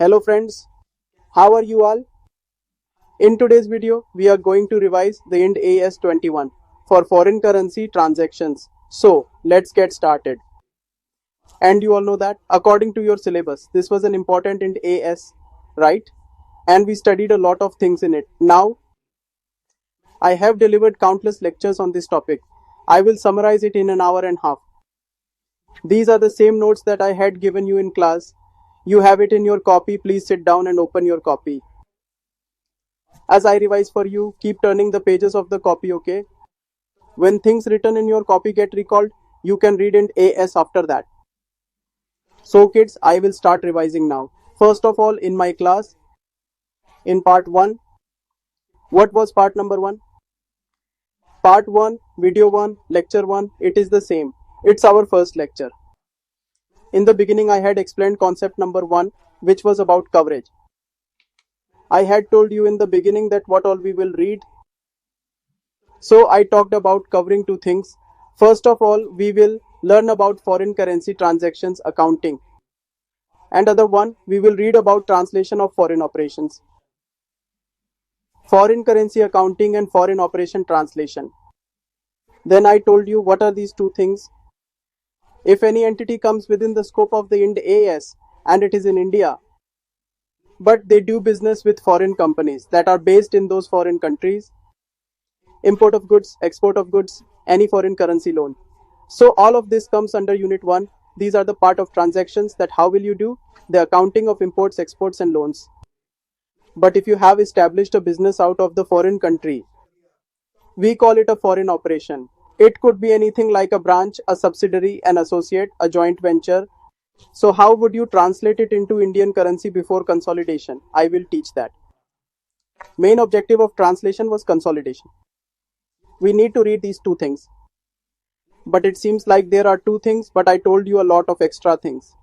Hello friends, how are you all? In today's video, we are going to revise the IND AS 21 for foreign currency transactions. So, let's get started. And you all know that according to your syllabus, this was an important IND AS, right? And we studied a lot of things in it. Now, I have delivered countless lectures on this topic. I will summarize it in an hour and a half. These are the same notes that I had given you in class. You have it in your copy. Please sit down and open your copy. As I revise for you, keep turning the pages of the copy, okay? When things written in your copy get recalled, you can read in AS after that. So kids, I will start revising now. First of all, in my class, in part 1, what was part number 1? Part 1, video 1, lecture 1, it is the same. It's our first lecture. In the beginning, I had explained concept number 1, which was about coverage. I had told you in the beginning that what all we will read. So I talked about covering two things. First of all, we will learn about foreign currency transactions accounting. And other one, we will read about translation of foreign operations. Foreign currency accounting and foreign operation translation. Then I told you what are these two things. If any entity comes within the scope of the IND AS and it is in India, but they do business with foreign companies that are based in those foreign countries, import of goods, export of goods, any foreign currency loan. So all of this comes under unit 1. These are the part of transactions that how will you do the accounting of imports, exports and loans. But if you have established a business out of the foreign country, we call it a foreign operation. It could be anything like a branch, a subsidiary, an associate, a joint venture. So how would you translate it into Indian currency before consolidation? I will teach that. Main objective of translation was consolidation. We need to read these two things. But it seems like there are two things, but I told you a lot of extra things.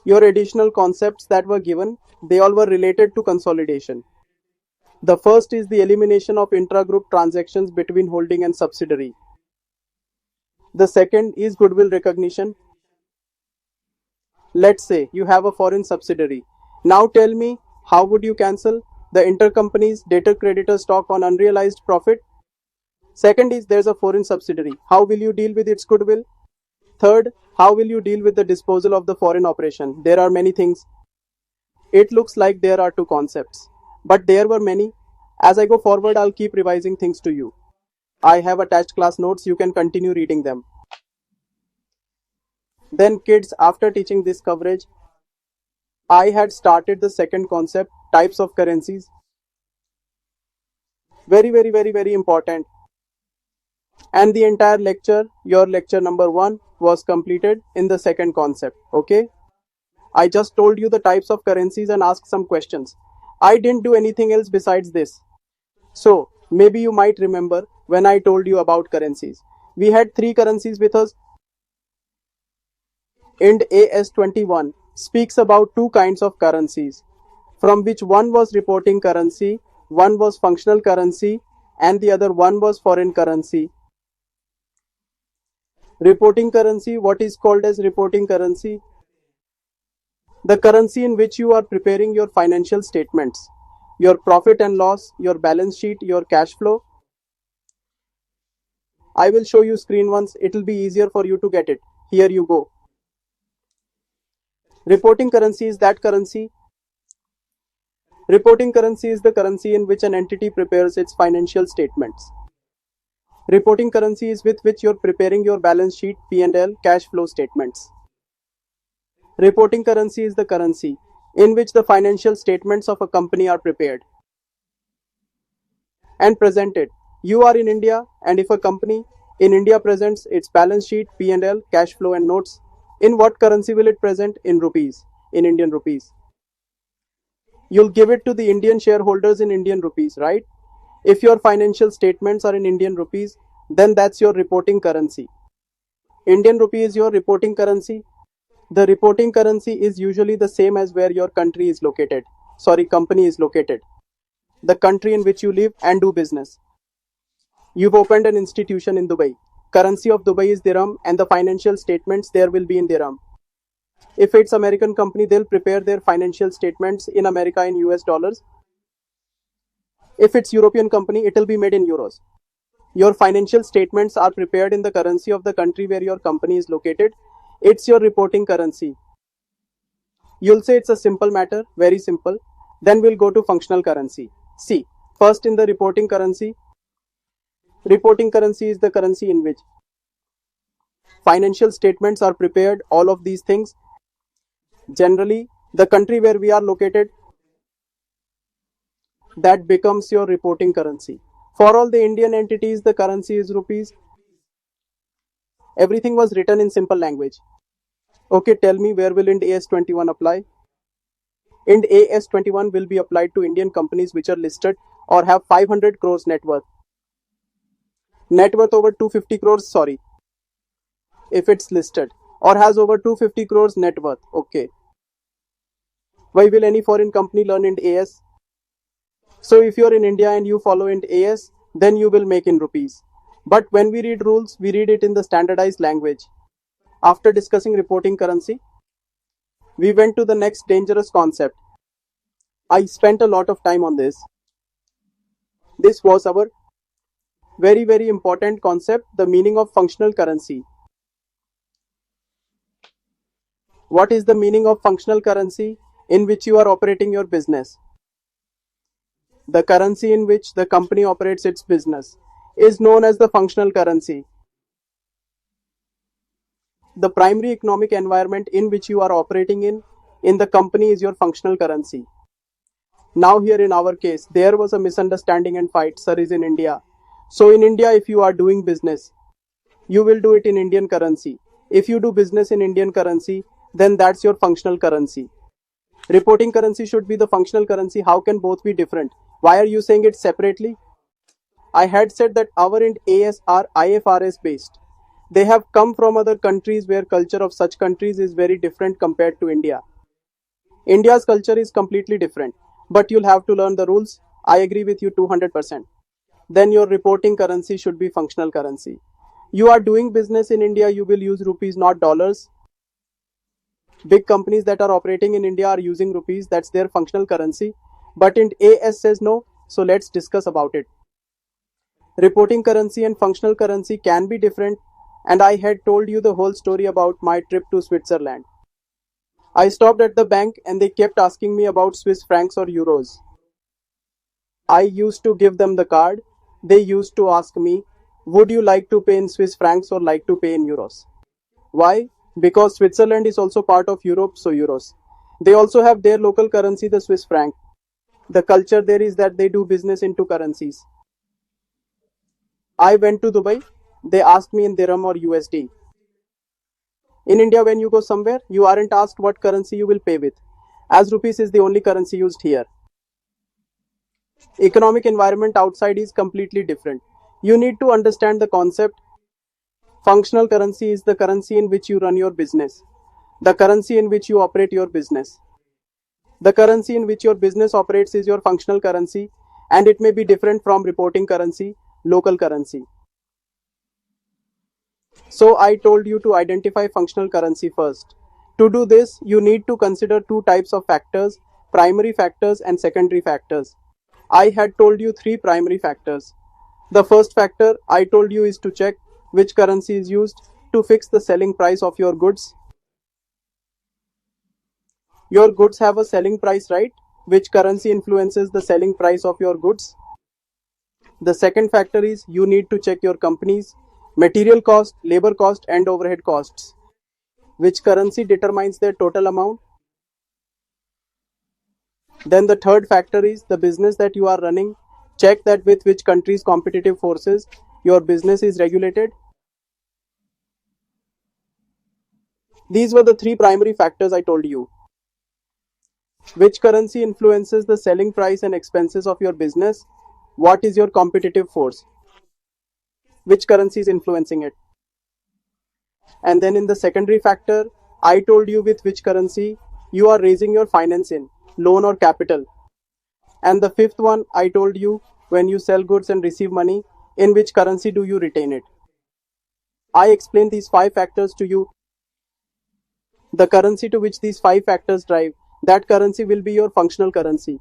Your additional concepts that were given, they all were related to consolidation. The first is the elimination of intra-group transactions between holding and subsidiary. The second is goodwill recognition. Let's say you have a foreign subsidiary. Now tell me, how would you cancel the intercompany's debtor-creditor stock on unrealized profit? Second is there's a foreign subsidiary. How will you deal with its goodwill? Third, how will you deal with the disposal of the foreign operation? There are many things. It looks like there are two concepts, but there were many. As I go forward, I'll keep revising things to you. I have attached class notes. You can continue reading them. Then kids, after teaching this coverage, I had started the second concept, types of currencies. Very important. And the entire lecture, your lecture number 1, was completed in the second concept. Okay, I just told you the types of currencies and asked some questions. I didn't do anything else besides this. So maybe you might remember when I told you about currencies, we had 3 currencies with us. IND AS 21 speaks about 2 kinds of currencies, from which one was reporting currency, one was functional currency, and the other one was foreign currency. Reporting currency, what is called as reporting currency? The currency in which you are preparing your financial statements, your profit and loss, your balance sheet, your cash flow. I will show you screen once, it will be easier for you to get it. Here you go. Reporting currency is that currency. Reporting currency is the currency in which an entity prepares its financial statements. Reporting currency is with which you're preparing your balance sheet, P&L, cash flow statements. Reporting currency is the currency in which the financial statements of a company are prepared and presented. You are in India, and if a company in India presents its balance sheet, P&L, cash flow and notes, in what currency will it present? In rupees, in Indian rupees. You'll give it to the Indian shareholders in Indian rupees, right? If your financial statements are in Indian rupees, then that's your reporting currency. Indian rupee is your reporting currency. The reporting currency is usually the same as where your company is located. The country in which you live and do business. You've opened an institution in Dubai. Currency of Dubai is dirham and the financial statements there will be in dirham. If it's American company, they'll prepare their financial statements in America in US dollars. If it's European company, it'll be made in euros. Your financial statements are prepared in the currency of the country where your company is located. It's your reporting currency. You'll say it's a simple matter, very simple. Then we'll go to functional currency. See, first in the reporting currency is the currency in which financial statements are prepared, all of these things. Generally, the country where we are located, that becomes your reporting currency. For all the Indian entities, the currency is rupees. Everything was written in simple language. Okay, tell me, where will IND AS 21 apply? IND AS 21 will be applied to Indian companies which are listed or have 500 crores net worth. Net worth over 250 crores, sorry, if it's listed, or has over 250 crores net worth. Okay. Why will any foreign company learn IND AS? So if you're in India and you follow IND AS, then you will make in rupees. But when we read rules, we read it in the standardized language. After discussing reporting currency, we went to the next dangerous concept. I spent a lot of time on this. This was our very important concept, the meaning of functional currency. What is the meaning of functional currency in which you are operating your business? The currency in which the company operates its business is known as the functional currency. The primary economic environment in which you are operating in the company is your functional currency. Now here in our case, there was a misunderstanding and fight, sir, is in India. So in India, if you are doing business, you will do it in Indian currency. If you do business in Indian currency, then that's your functional currency. Reporting currency should be the functional currency. How can both be different? Why are you saying it separately? I had said that our IND AS are IFRS based. They have come from other countries where culture of such countries is very different compared to India. India's culture is completely different, but you'll have to learn the rules. I agree with you 200%. Then your reporting currency should be functional currency. You are doing business in India, you will use rupees, not dollars. Big companies that are operating in India are using rupees, that's their functional currency. But IND AS says no, so let's discuss about it. Reporting currency and functional currency can be different, and I had told you the whole story about my trip to Switzerland. I stopped at the bank and they kept asking me about Swiss francs or euros. I used to give them the card. They used to ask me, would you like to pay in Swiss francs or like to pay in euros? Why? Because Switzerland is also part of Europe, so euros. They also have their local currency, the Swiss franc. The culture there is that they do business in two currencies. I went to Dubai. They asked me in dirham or USD. In India, when you go somewhere, you aren't asked what currency you will pay with, as rupees is the only currency used here. Economic environment outside is completely different. You need to understand the concept. Functional currency is the currency in which you run your business, the currency in which you operate your business. The currency in which your business operates is your functional currency, and it may be different from reporting currency, local currency. So I told you to identify functional currency first. To do this, you need to consider two types of factors, primary factors and secondary factors. I had told you three primary factors. The first factor I told you is to check which currency is used to fix the selling price of your goods. Your goods have a selling price, right? Which currency influences the selling price of your goods? The second factor is you need to check your company's material cost, labor cost and overhead costs. Which currency determines their total amount? Then the third factor is the business that you are running. Check that with which country's competitive forces your business is regulated. These were the three primary factors I told you. Which currency influences the selling price and expenses of your business? What is your competitive force? Which currency is influencing it? And then in the secondary factor, I told you with which currency you are raising your finance in, loan or capital. And the fifth one, I told you when you sell goods and receive money, in which currency do you retain it? I explained these five factors to you. The currency to which these five factors drive, that currency will be your functional currency.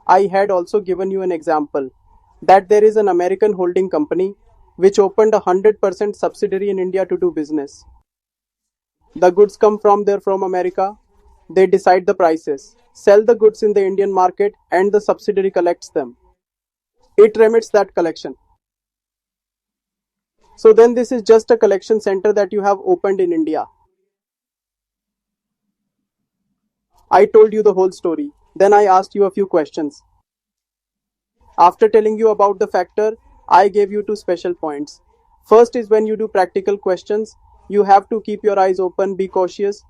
I had also given you an example that there is an American holding company which opened a 100% subsidiary in India to do business. The goods come from there from America. They decide the prices, sell the goods in the Indian market, and the subsidiary collects them. It remits that collection. So then this is just a collection center that you have opened in India. I told you the whole story. Then I asked you a few questions. After telling you about the factor, I gave you two special points. First is when you do practical questions, you have to keep your eyes open, be cautious.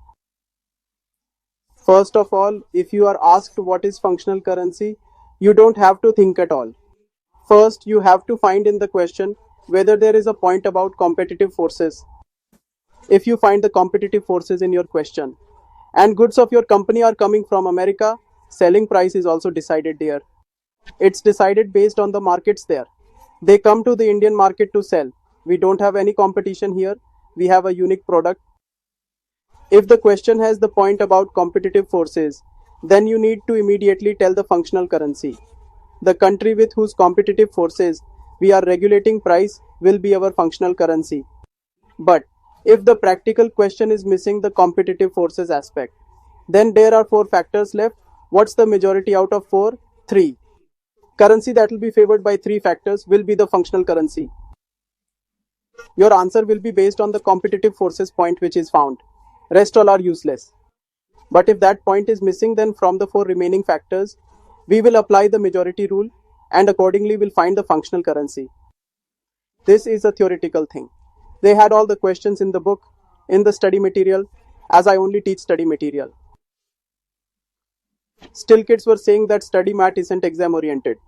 First of all, if you are asked what is functional currency, you don't have to think at all. First, you have to find in the question whether there is a point about competitive forces. If you find the competitive forces in your question and goods of your company are coming from America, selling price is also decided there. It's decided based on the markets there. They come to the Indian market to sell. We don't have any competition here. We have a unique product. If the question has the point about competitive forces, then you need to immediately tell the functional currency. The country with whose competitive forces we are regulating price will be our functional currency. But if the practical question is missing the competitive forces aspect, then there are four factors left. What's the majority out of four? Three. Currency that will be favored by three factors will be the functional currency. Your answer will be based on the competitive forces point which is found. Rest all are useless. But if that point is missing, then from the four remaining factors, we will apply the majority rule and accordingly will find the functional currency. This is a theoretical thing. They had all the questions in the book, in the study material, as I only teach study material. Still kids were saying that study mat isn't exam oriented.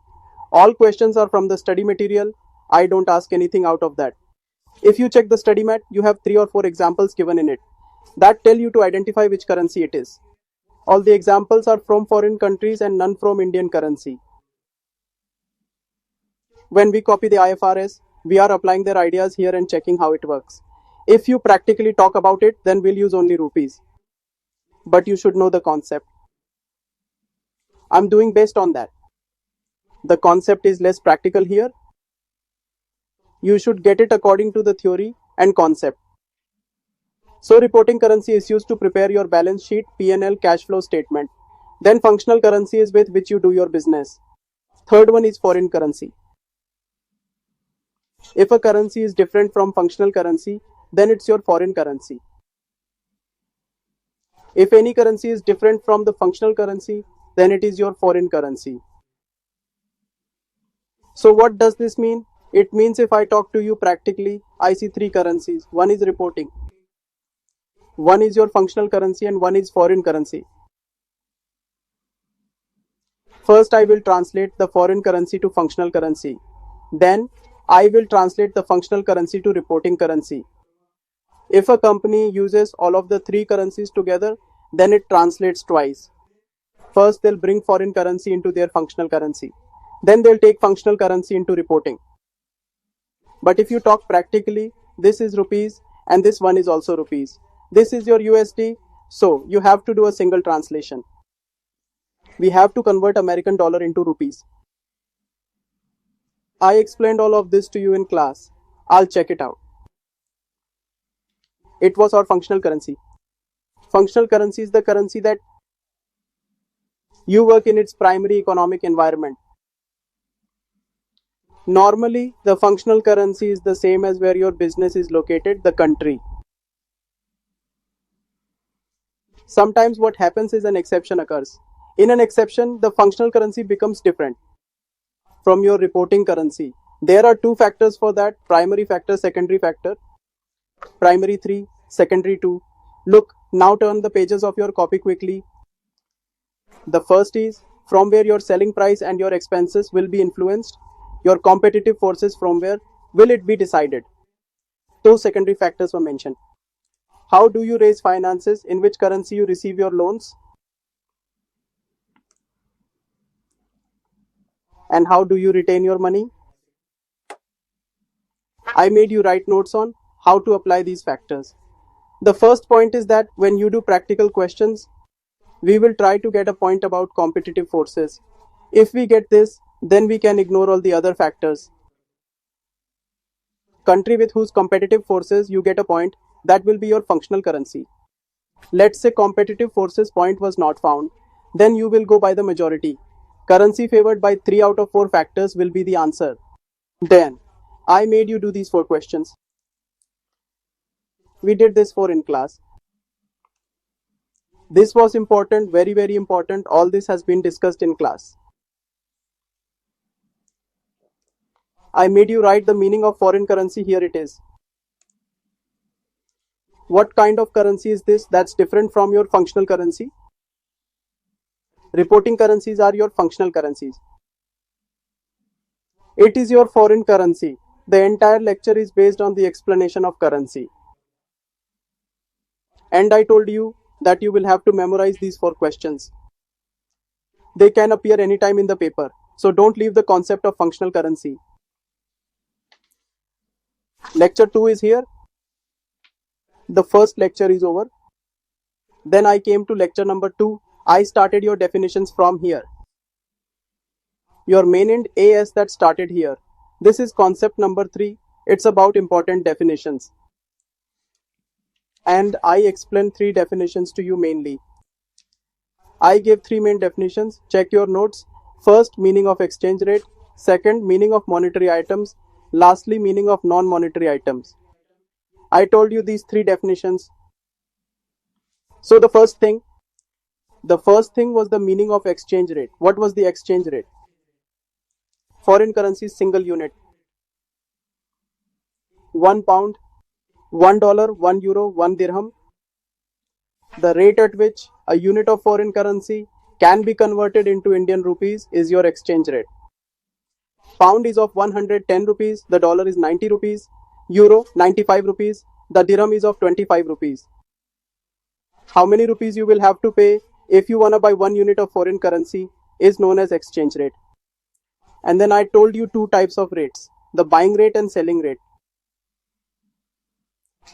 All questions are from the study material. I don't ask anything out of that. If you check the study mat, you have 3 or 4 examples given in it that tell you to identify which currency it is. All the examples are from foreign countries and none from Indian currency. When we copy the IFRS, we are applying their ideas here and checking how it works. If you practically talk about it, then we'll use only rupees. But you should know the concept. I'm doing based on that. The concept is less practical here. You should get it according to the theory and concept. So reporting currency is used to prepare your balance sheet, P&L, cash flow statement. Then functional currency is with which you do your business. Third one is foreign currency. If a currency is different from functional currency, then it's your foreign currency. If any currency is different from the functional currency, then it is your foreign currency. So what does this mean? It means if I talk to you practically, I see three currencies. One is reporting, one is your functional currency, and one is foreign currency. First, I will translate the foreign currency to functional currency. Then, I will translate the functional currency to reporting currency. If a company uses all of the three currencies together, then it translates twice. First, they'll bring foreign currency into their functional currency. Then they'll take functional currency into reporting. But if you talk practically, this is rupees and this one is also rupees. This is your USD, so you have to do a single translation. We have to convert American dollar into rupees. I explained all of this to you in class. I'll check it out. It was our functional currency. Functional currency is the currency that you work in its primary economic environment. Normally, the functional currency is the same as where your business is located, the country. Sometimes what happens is an exception occurs. In an exception, the functional currency becomes different from your reporting currency. There are two factors for that: primary factor, secondary factor. Primary 3, secondary 2. Look, now turn the pages of your copy quickly. The first is from where your selling price and your expenses will be influenced. Your competitive forces, from where will it be decided? Two secondary factors were mentioned. How do you raise finances? In which currency you receive your loans? And how do you retain your money? I made you write notes on how to apply these factors. The first point is that when you do practical questions, we will try to get a point about competitive forces. If we get this, then we can ignore all the other factors. Country with whose competitive forces you get a point, that will be your functional currency. Let's say competitive forces point was not found, then you will go by the majority. Currency favored by 3 out of 4 factors will be the answer. Then, I made you do these 4 questions. We did this 4 in class. This was important, very very important. All this has been discussed in class. I made you write the meaning of foreign currency. Here it is. What kind of currency is this that's different from your functional currency? Reporting currencies are your functional currencies. It is your foreign currency. The entire lecture is based on the explanation of currency. And I told you that you will have to memorize these 4 questions. They can appear anytime in the paper. So don't leave the concept of functional currency. Lecture 2 is here. The first lecture is over. Then I came to lecture number 2. I started your definitions from here. Your main end AS that started here. This is concept number 3. It's about important definitions. And I explained 3 definitions to you mainly. I gave 3 main definitions. Check your notes. First, meaning of exchange rate. Second, meaning of monetary items. Lastly, meaning of non-monetary items. I told you these 3 definitions. So the first thing was the meaning of exchange rate. What was the exchange rate? Foreign currency single unit. 1 pound, $1, 1 euro, 1 dirham. The rate at which a unit of foreign currency can be converted into Indian rupees is your exchange rate. Pound is of 110 rupees, the dollar is 90 rupees, euro 95 rupees, the dirham is of 25 rupees. How many rupees you will have to pay if you wanna buy 1 unit of foreign currency is known as exchange rate. And then I told you 2 types of rates, the buying rate and selling rate.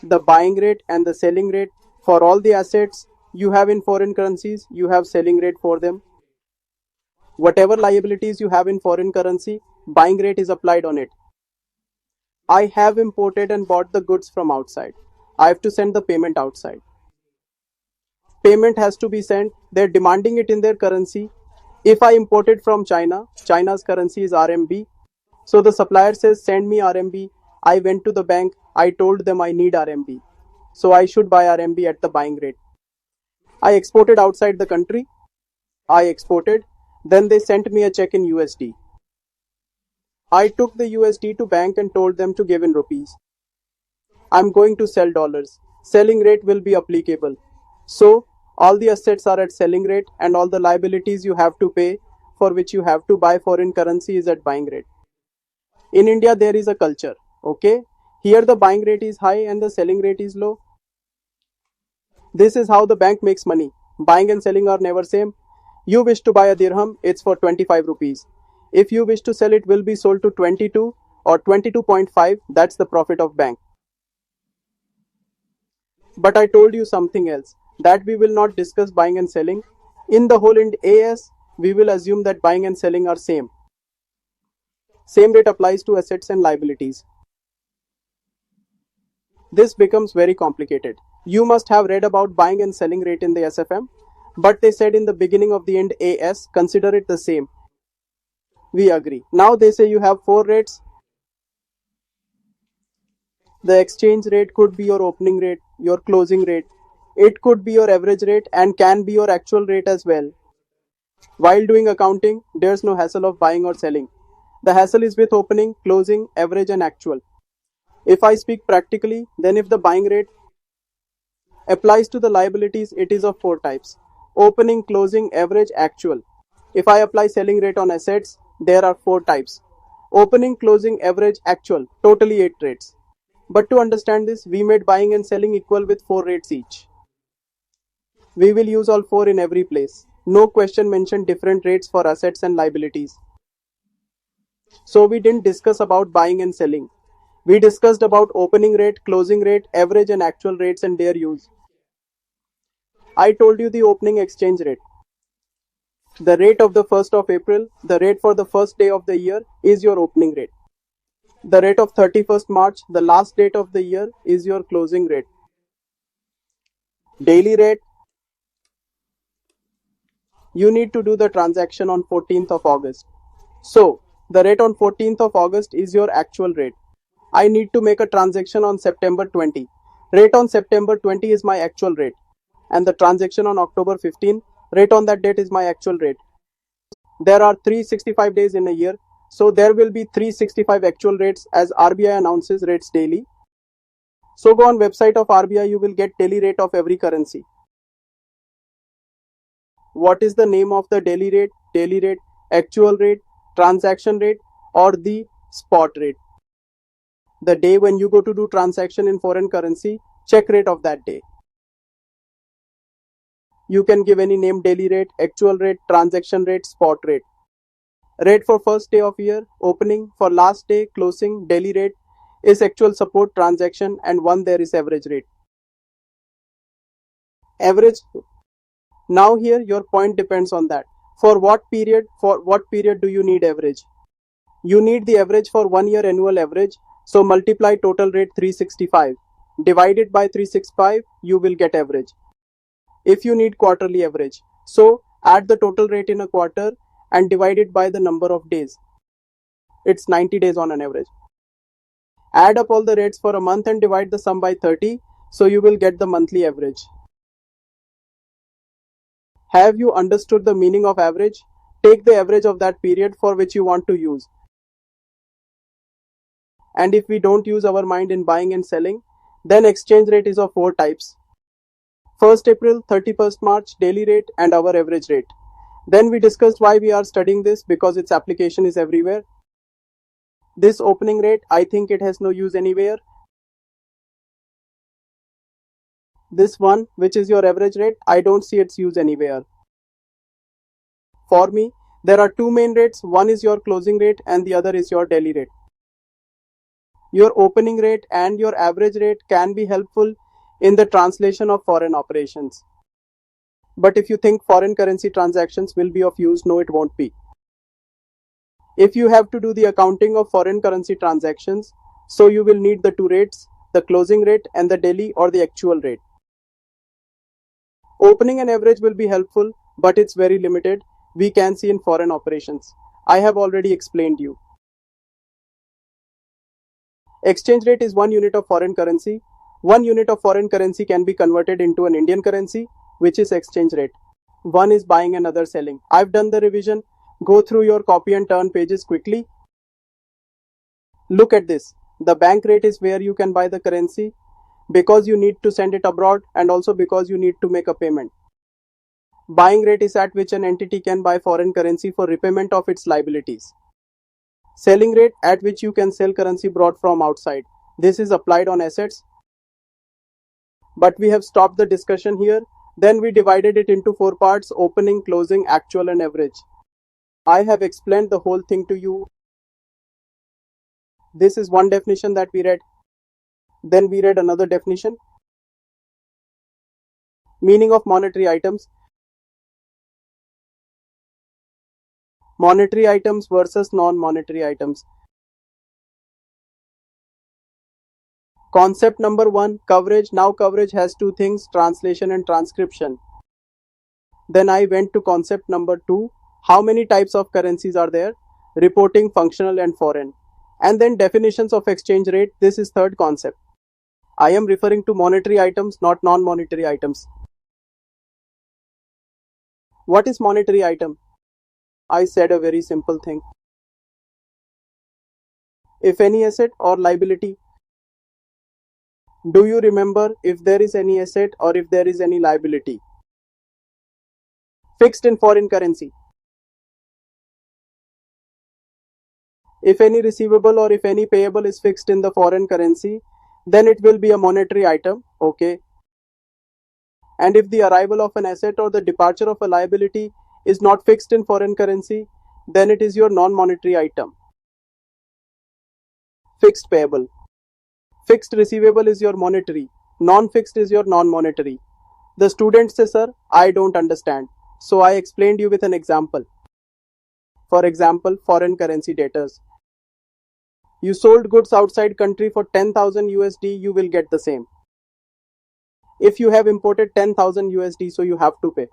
The buying rate and the selling rate for all the assets you have in foreign currencies, you have selling rate for them. Whatever liabilities you have in foreign currency, buying rate is applied on it. I have imported and bought the goods from outside. I have to send the payment outside. Payment has to be sent. They're demanding it in their currency. If I imported from China, China's currency is RMB. So the supplier says, send me RMB. I went to the bank. I told them I need RMB. So I should buy RMB at the buying rate. I exported outside the country. I exported. Then they sent me a check in USD. I took the USD to bank and told them to give in rupees. I'm going to sell dollars. Selling rate will be applicable. So all the assets are at selling rate and all the liabilities you have to pay for which you have to buy foreign currency is at buying rate. In India there is a culture, okay? Here the buying rate is high and the selling rate is low. This is how the bank makes money. Buying and selling are never same. You wish to buy a dirham, it's for 25 rupees. If you wish to sell it will be sold to 22 or 22.5, that's the profit of bank. But I told you something else, that we will not discuss buying and selling. In the whole Ind AS, we will assume that buying and selling are same. Same rate applies to assets and liabilities. This becomes very complicated. You must have read about buying and selling rate in the SFM, but they said in the beginning of the Ind AS, consider it the same. We agree. Now they say you have 4 rates. The exchange rate could be your opening rate, your closing rate. It could be your average rate and can be your actual rate as well. While doing accounting, there's no hassle of buying or selling. The hassle is with opening, closing, average and actual. If I speak practically, then if the buying rate applies to the liabilities, it is of 4 types: opening, closing, average, actual. If I apply selling rate on assets, there are 4 types: opening, closing, average, actual, totally 8 rates. But to understand this, we made buying and selling equal with 4 rates each. We will use all 4 in every place. No question mentioned different rates for assets and liabilities. So we didn't discuss about buying and selling. We discussed about opening rate, closing rate, average and actual rates and their use. I told you the opening exchange rate. The rate of the 1st of April, the rate for the first day of the year is your opening rate. The rate of 31st March, the last date of the year, is your closing rate. Daily rate, you need to do the transaction on 14th of August. So, the rate on 14th of August is your actual rate. I need to make a transaction on September 20. Rate on September 20 is my actual rate. And the transaction on October 15, rate on that date is my actual rate. There are 365 days in a year, so there will be 365 actual rates as RBI announces rates daily. So go on website of RBI, you will get daily rate of every currency. What is the name of the daily rate, actual rate, transaction rate, or the spot rate? The day when you go to do transaction in foreign currency, check rate of that day. You can give any name: daily rate, actual rate, transaction rate, spot rate. Rate for first day of year, opening; for last day, closing. Daily rate is actual support transaction, and one there is average rate. Average. Now here your point depends on that. For what period do you need average? You need the average for 1 year annual average. So multiply total rate 365. Divided by 365, you will get average. If you need quarterly average, so add the total rate in a quarter and divide it by the number of days. It's 90 days on an average. Add up all the rates for a month and divide the sum by 30, so you will get the monthly average. Have you understood the meaning of average? Take the average of that period for which you want to use. And if we don't use our mind in buying and selling, then exchange rate is of 4 types. 1st April, 31st March, daily rate, and our average rate. Then we discussed why we are studying this, because its application is everywhere. This opening rate, I think it has no use anywhere. This one, which is your average rate, I don't see its use anywhere. For me, there are two main rates. One is your closing rate and the other is your daily rate. Your opening rate and your average rate can be helpful in the translation of foreign operations. But if you think foreign currency transactions will be of use, no, it won't be. If you have to do the accounting of foreign currency transactions, so you will need the two rates, the closing rate and the daily or the actual rate. Opening and average will be helpful, but it's very limited. We can see in foreign operations. I have already explained you. Exchange rate is 1 unit of foreign currency. 1 unit of foreign currency can be converted into an Indian currency, which is exchange rate. One is buying and other selling. I've done the revision. Go through your copy and turn pages quickly. Look at this. The bank rate is where you can buy the currency because you need to send it abroad and also because you need to make a payment. Buying rate is at which an entity can buy foreign currency for repayment of its liabilities. Selling rate, at which you can sell currency brought from outside. This is applied on assets. But we have stopped the discussion here. Then we divided it into 4 parts: opening, closing, actual and average. I have explained the whole thing to you. This is one definition that we read. Then we read another definition. Meaning of monetary items. Monetary items versus non-monetary items. Concept number 1, coverage. Now coverage has two things: translation and transcription. Then I went to concept number 2. How many types of currencies are there? Reporting, functional and foreign. And then definitions of exchange rate. This is third concept. I am referring to monetary items, not non-monetary items. What is monetary item? I said a very simple thing. If any asset or liability. Do you remember if there is any asset or if there is any liability? Fixed in foreign currency. If any receivable or if any payable is fixed in the foreign currency, then it will be a monetary item, okay? And if the arrival of an asset or the departure of a liability is not fixed in foreign currency, then it is your non-monetary item. Fixed payable. Fixed receivable is your monetary, non-fixed is your non-monetary. The student says, sir, I don't understand. So I explained you with an example. For example, foreign currency debtors. You sold goods outside country for 10,000 USD, you will get the same. If you have imported 10,000 USD, so you have to pay.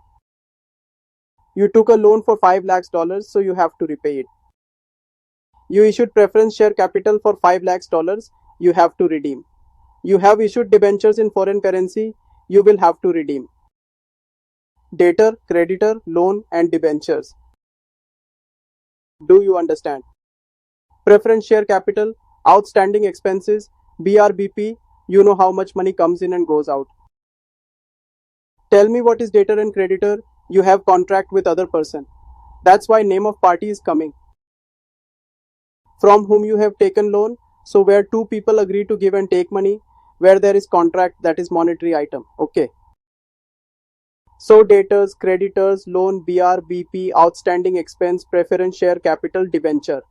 You took a loan for 5 lakhs dollars, so you have to repay it. You issued preference share capital for 5 lakhs dollars, you have to redeem. You have issued debentures in foreign currency, you will have to redeem. Debtor, creditor, loan and debentures. Do you understand? Preference share capital, outstanding expenses, BRBP, you know how much money comes in and goes out. Tell me what is debtor and creditor, you have contract with other person. That's why name of party is coming. From whom you have taken loan, so where two people agree to give and take money, where there is contract, that is monetary item. Okay. So debtors, creditors, loan, BR, BP, outstanding expense, preference share capital, debenture.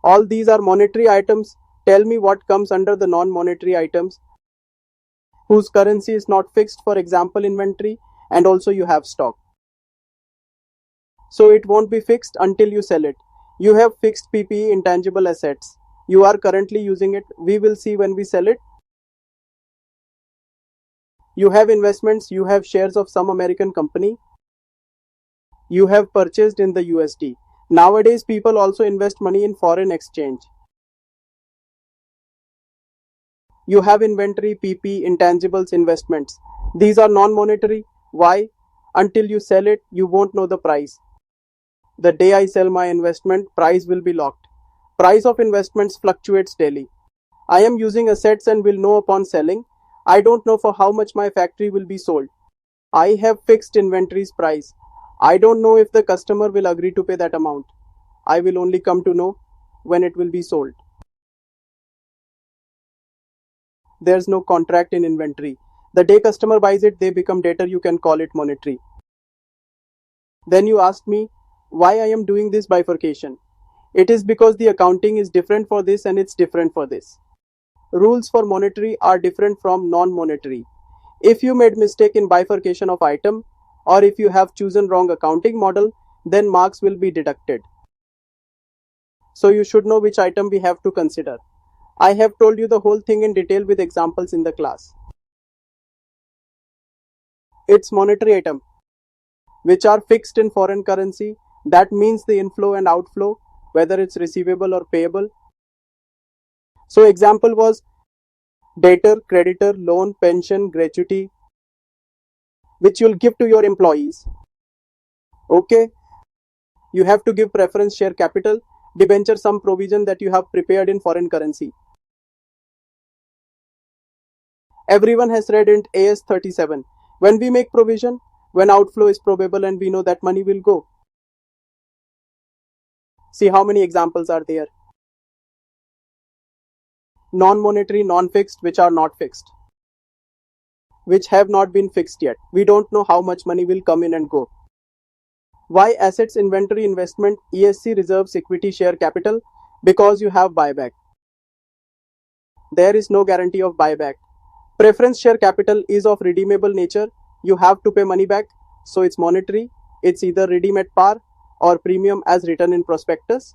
All these are monetary items. Tell me what comes under the non-monetary items whose currency is not fixed, for example inventory, and also you have stock. So it won't be fixed until you sell it. You have fixed PPE, intangible assets. You are currently using it. We will see when we sell it. You have investments. You have shares of some American company. You have purchased in the USD. Nowadays, people also invest money in foreign exchange. You have inventory, PP, intangibles, investments. These are non-monetary. Why? Until you sell it, you won't know the price. The day I sell my investment, price will be locked. Price of investments fluctuates daily. I am using assets and will know upon selling. I don't know for how much my factory will be sold. I have fixed inventory's price. I don't know if the customer will agree to pay that amount. I will only come to know when it will be sold. There's no contract in inventory. The day customer buys it, they become debtor, you can call it monetary. Then you ask me why I am doing this bifurcation. It is because the accounting is different for this and it's different for this. Rules for monetary are different from non-monetary. If you made mistake in bifurcation of item, or if you have chosen wrong accounting model, then marks will be deducted. So you should know which item we have to consider. I have told you the whole thing in detail with examples in the class. It's monetary item, which are fixed in foreign currency. That means the inflow and outflow, whether it's receivable or payable. So example was debtor, creditor, loan, pension, gratuity, which you'll give to your employees. Okay. You have to give preference share capital, debenture, some provision that you have prepared in foreign currency. Everyone has read in AS 37. When we make provision, when outflow is probable and we know that money will go. See how many examples are there. Non-monetary, non-fixed, which are not fixed, which have not been fixed yet. We don't know how much money will come in and go. Why assets, inventory, investment, ESC, reserves, equity, share capital? Because you have buyback. There is no guarantee of buyback. Preference share capital is of redeemable nature. You have to pay money back, so it's monetary. It's either redeem at par or premium as written in prospectus.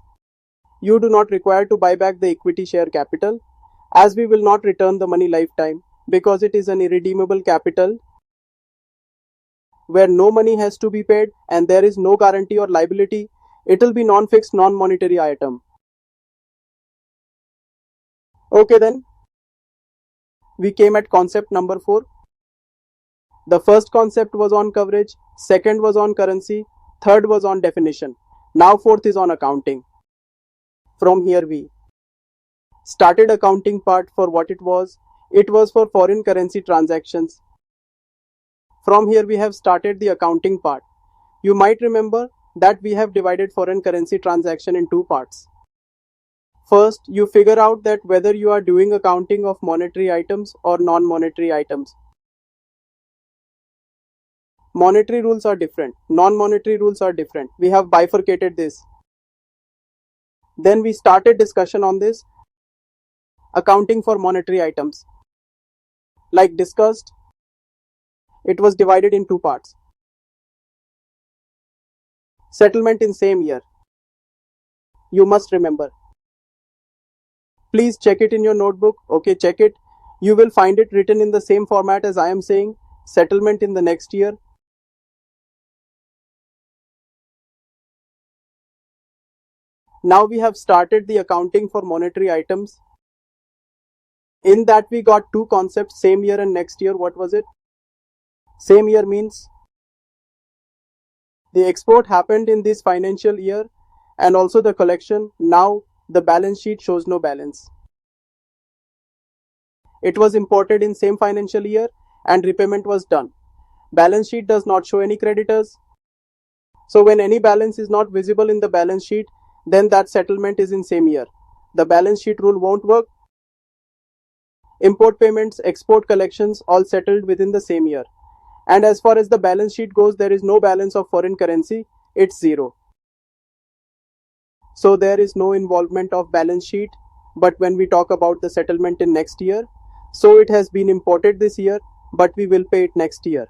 You do not require to buy back the equity share capital, as we will not return the money lifetime because it is an irredeemable capital where no money has to be paid and there is no guarantee or liability. It will be non-fixed, non-monetary item. Okay, then we came at concept number 4. The first concept was on coverage, second was on currency, third was on definition. Now fourth is on accounting. From here we started accounting part for what it was. It was for foreign currency transactions. From here we have started the accounting part. You might remember that we have divided foreign currency transaction in two parts. First, you figure out that whether you are doing accounting of monetary items or non-monetary items. Monetary rules are different, non-monetary rules are different. We have bifurcated this. Then we started discussion on this accounting for monetary items. Like discussed, it was divided in two parts. Settlement in same year. You must remember. Please check it in your notebook. Okay, check it. You will find it written in the same format as I am saying. Settlement in the next year. Now we have started the accounting for monetary items. In that we got two concepts, same year and next year. What was it? Same year means the export happened in this financial year and also the collection. Now the balance sheet shows no balance. It was imported in same financial year and repayment was done. Balance sheet does not show any creditors. So when any balance is not visible in the balance sheet, then that settlement is in same year. The balance sheet rule won't work. Import payments, export collections all settled within the same year. And as far as the balance sheet goes, there is no balance of foreign currency. It's zero. So there is no involvement of balance sheet. But when we talk about the settlement in next year, so it has been imported this year, but we will pay it next year.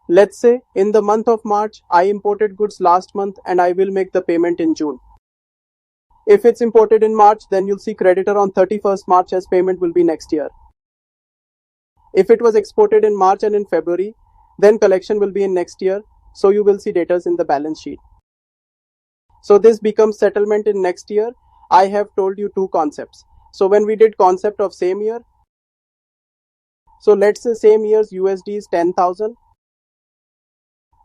Let's say in the month of March, I imported goods last month and I will make the payment in June. If it's imported in March, then you'll see creditor on 31st March as payment will be next year. If it was exported in March and in February, then collection will be in next year. So you will see debtors in the balance sheet. So this becomes settlement in next year. I have told you two concepts. So when we did concept of same year, so let's say same year's USD is 10,000.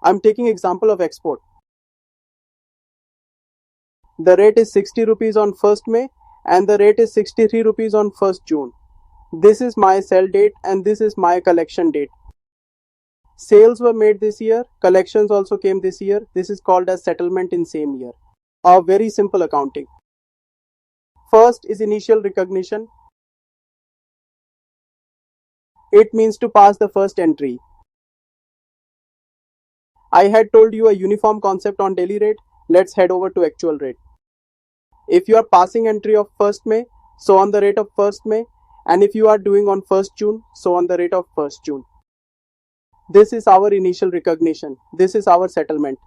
I'm taking example of export. The rate is 60 rupees on 1st May and the rate is 63 rupees on 1st June. This is my sell date and this is my collection date. Sales were made this year, collections also came this year. This is called as settlement in same year. A very simple accounting. First is initial recognition. It means to pass the first entry. I had told you a uniform concept on daily rate. Let's head over to actual rate. If you are passing entry of 1st May, so on the rate of 1st May, and if you are doing on 1st June, so on the rate of 1st June. This is our initial recognition. This is our settlement.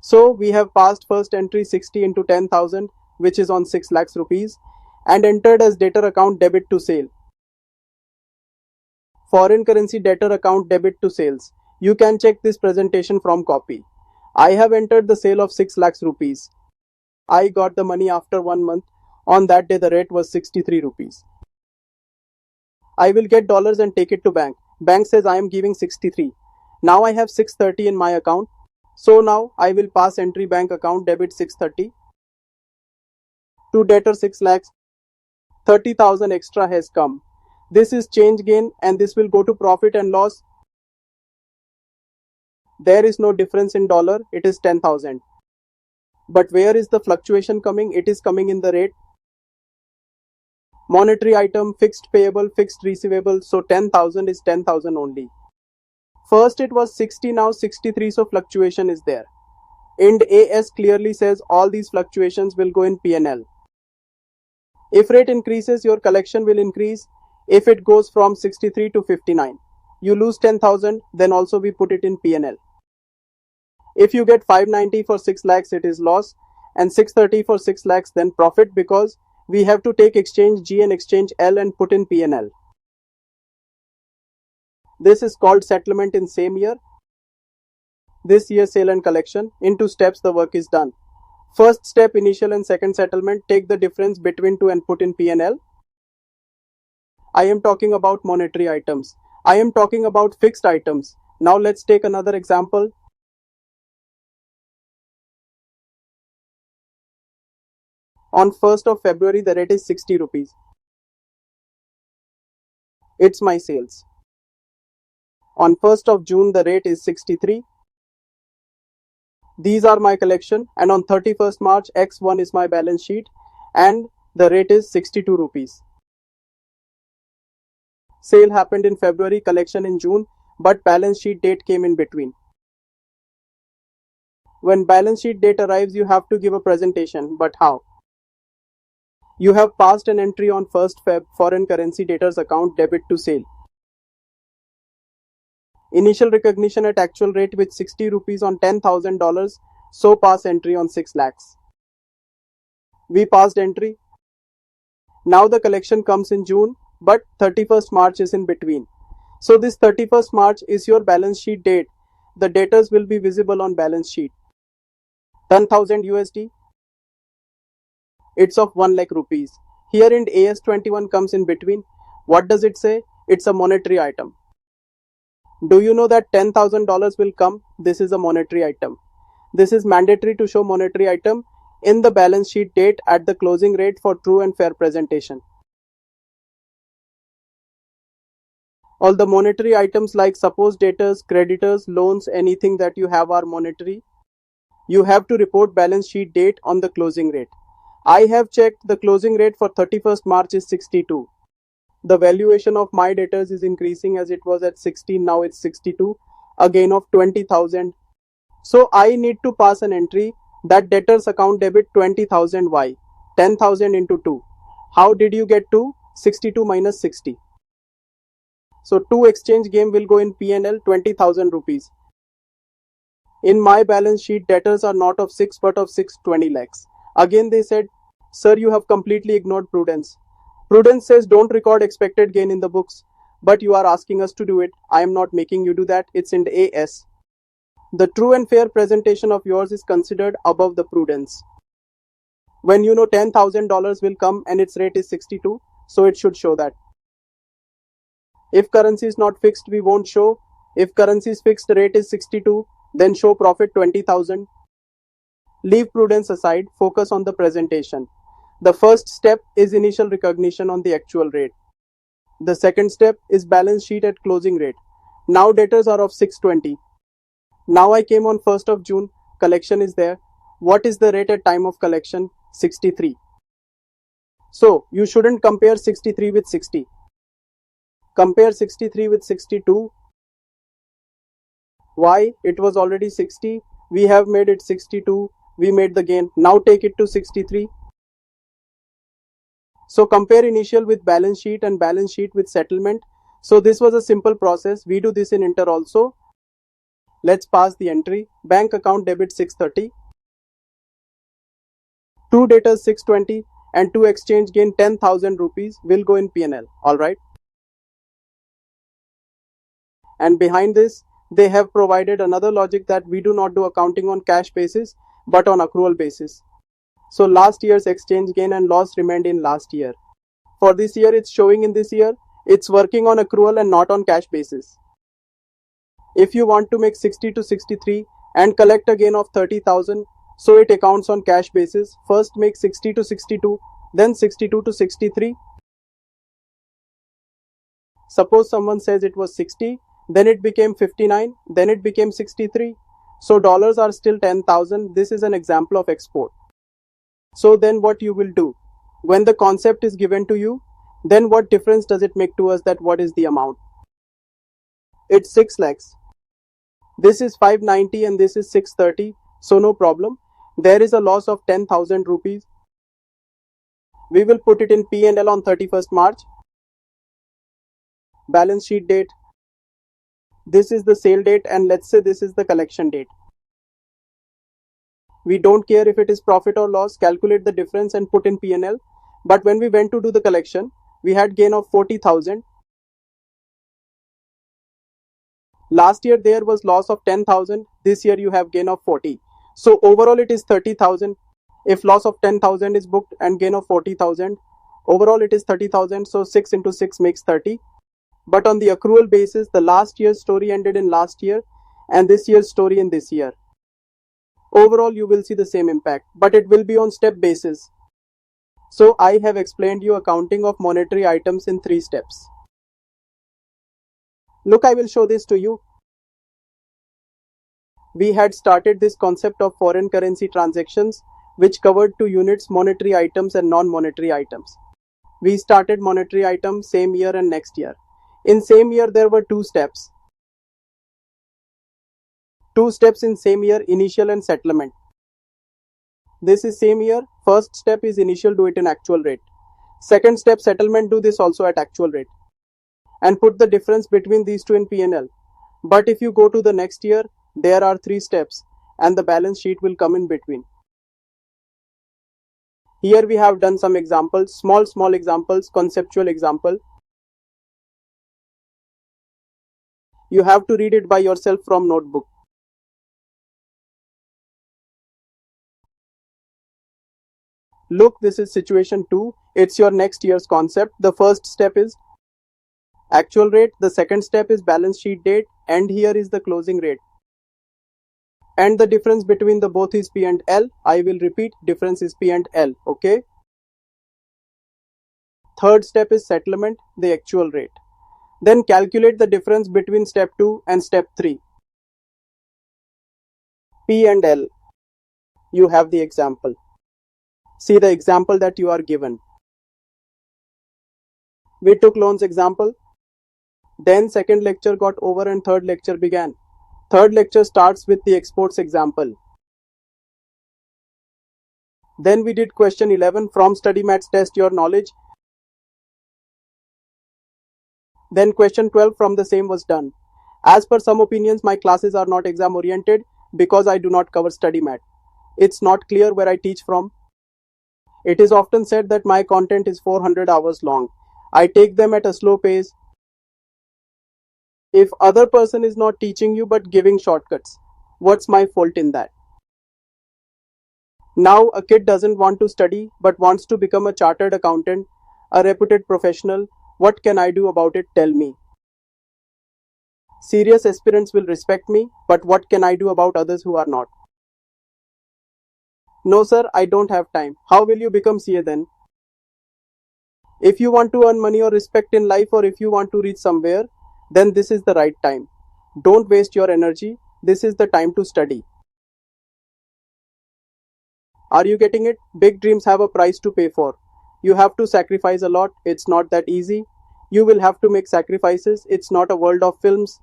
So we have passed first entry 60 into 10,000, which is on 6 lakhs rupees, and entered as debtor account debit to sale. Foreign currency debtor account debit to sales. You can check this presentation from copy. I have entered the sale of 6 lakhs rupees. I got the money after 1 month. On that day the rate was 63 rupees. I will get dollars and take it to bank. Bank says I am giving 63. Now I have 630 in my account. So now I will pass entry bank account debit 630 to debtor 6 lakhs. 30,000 extra has come. This is change gain and this will go to profit and loss. There is no difference in dollar. It is 10,000. But where is the fluctuation coming? It is coming in the rate. Monetary item, fixed payable, fixed receivable. So 10,000 is 10,000 only. First it was 60, now 63. So fluctuation is there. Ind AS clearly says all these fluctuations will go in P&L. If rate increases, your collection will increase. If it goes from 63 to 59, you lose 10,000. Then also we put it in P&L. If you get 590 for 6 lakhs, it is loss, and 630 for 6 lakhs, then profit, because we have to take exchange G and exchange L and put in P&L. This is called settlement in same year. This year sale and collection. In 2 steps the work is done. First step, initial and second settlement. Take the difference between two and put in P&L. I am talking about monetary items. I am talking about fixed items. Now let's take another example. On 1st of February, the rate is 60 rupees. It's my sales. On 1st of June, the rate is 63. These are my collection, and on 31st March, X1 is my balance sheet, and the rate is 62 rupees. Sale happened in February, collection in June, but balance sheet date came in between. When balance sheet date arrives, you have to give a presentation, but how? You have passed an entry on 1st Feb, foreign currency debtors account debit to sale. Initial recognition at actual rate with 60 rupees on $10,000. So pass entry on 6 lakhs. We passed entry. Now the collection comes in June, but 31st March is in between. So this 31st March is your balance sheet date. The debtors will be visible on balance sheet. 10,000 USD. It's of 1 lakh rupees. Here in AS21 comes in between. What does it say? It's a monetary item. Do you know that $10,000 will come? This is a monetary item. This is mandatory to show monetary item in the balance sheet date at the closing rate for true and fair presentation. All the monetary items like suppose debtors, creditors, loans, anything that you have are monetary. You have to report balance sheet date on the closing rate. I have checked the closing rate for 31st March is 62. The valuation of my debtors is increasing as it was at 16, now it's 62, a gain of 20,000. So I need to pass an entry that debtors account debit 20,000 Y, 10,000 into 2. How did you get to 62 minus 60? So 2 exchange game will go in P&L 20,000 rupees. In my balance sheet, debtors are not of 6 but of 620 lakhs. Again they said, sir, you have completely ignored prudence. Prudence says don't record expected gain in the books, but you are asking us to do it. I am not making you do that. It's in AS. The true and fair presentation of yours is considered above the prudence. When you know $10,000 will come and its rate is 62, so it should show that. If currency is not fixed, we won't show. If currency is fixed, rate is 62, then show profit 20,000. Leave prudence aside, focus on the presentation. The first step is initial recognition on the actual rate. The second step is balance sheet at closing rate. Now debtors are of 620. Now I came on 1st of June, collection is there. What is the rate at time of collection? 63. So you shouldn't compare 63 with 60. Compare 63 with 62. Why? It was already 60. We have made it 62. We made the gain. Now take it to 63. So compare initial with balance sheet and balance sheet with settlement. So this was a simple process. We do this in Inter also. Let's pass the entry. Bank account debit 630. 2 debtors 620 and 2 exchange gain 10,000 rupees will go in P&L. Alright. And behind this, they have provided another logic that we do not do accounting on cash basis but on accrual basis. So last year's exchange gain and loss remained in last year. For this year, it's showing in this year. It's working on accrual and not on cash basis. If you want to make 60 to 63 and collect a gain of 30,000, so it accounts on cash basis. First make 60 to 62, then 62 to 63. Suppose someone says it was 60, then it became 59, then it became 63. So dollars are still 10,000. This is an example of export. So then what you will do? When the concept is given to you, then what difference does it make to us that what is the amount? It's 6 lakhs. This is 590 and this is 630. So no problem. There is a loss of 10,000 rupees. We will put it in P&L on 31st March. Balance sheet date. This is the sale date and let's say this is the collection date. We don't care if it is profit or loss, calculate the difference and put in P&L. But when we went to do the collection, we had gain of 40,000. Last year there was loss of 10,000. This year you have gain of 40. So overall it is 30,000. If loss of 10,000 is booked and gain of 40,000, overall it is 30,000. So 6 into 6 makes 30. But on the accrual basis, the last year's story ended in last year and this year's story in this year. Overall you will see the same impact, but it will be on step basis. So I have explained you accounting of monetary items in 3 steps. Look, I will show this to you. We had started this concept of foreign currency transactions, which covered 2 units, monetary items and non-monetary items. We started monetary items same year and next year. In same year there were 2 steps. 2 steps in same year, initial and settlement. This is same year. First step is initial, do it in actual rate. Second step, settlement, do this also at actual rate. And put the difference between these two in P&L. But if you go to the next year, there are 3 steps and the balance sheet will come in between. Here we have done some examples, small examples, conceptual example. You have to read it by yourself from notebook. Look, this is situation 2. It's your next year's concept. The first step is actual rate, the second step is balance sheet date, and here is the closing rate. And the difference between the both is P and L. I will repeat, difference is P and L, okay? Third step is settlement, the actual rate. Then calculate the difference between step 2 and step 3. P and L. You have the example. See the example that you are given. We took loans example. Then second lecture got over and third lecture began. Third lecture starts with the exports example. Then we did question 11 from study maths test your knowledge. Then question 12 from the same was done. As per some opinions, my classes are not exam oriented because I do not cover study math. It's not clear where I teach from. It is often said that my content is 400 hours long. I take them at a slow pace. If other person is not teaching you but giving shortcuts, what's my fault in that? Now a kid doesn't want to study but wants to become a chartered accountant, a reputed professional. What can I do about it? Tell me. Serious aspirants will respect me, but what can I do about others who are not? No sir, I don't have time. How will you become CA then? If you want to earn money or respect in life, or if you want to reach somewhere, then this is the right time. Don't waste your energy. This is the time to study. Are you getting it? Big dreams have a price to pay for. You have to sacrifice a lot. It's not that easy. You will have to make sacrifices. It's not a world of films.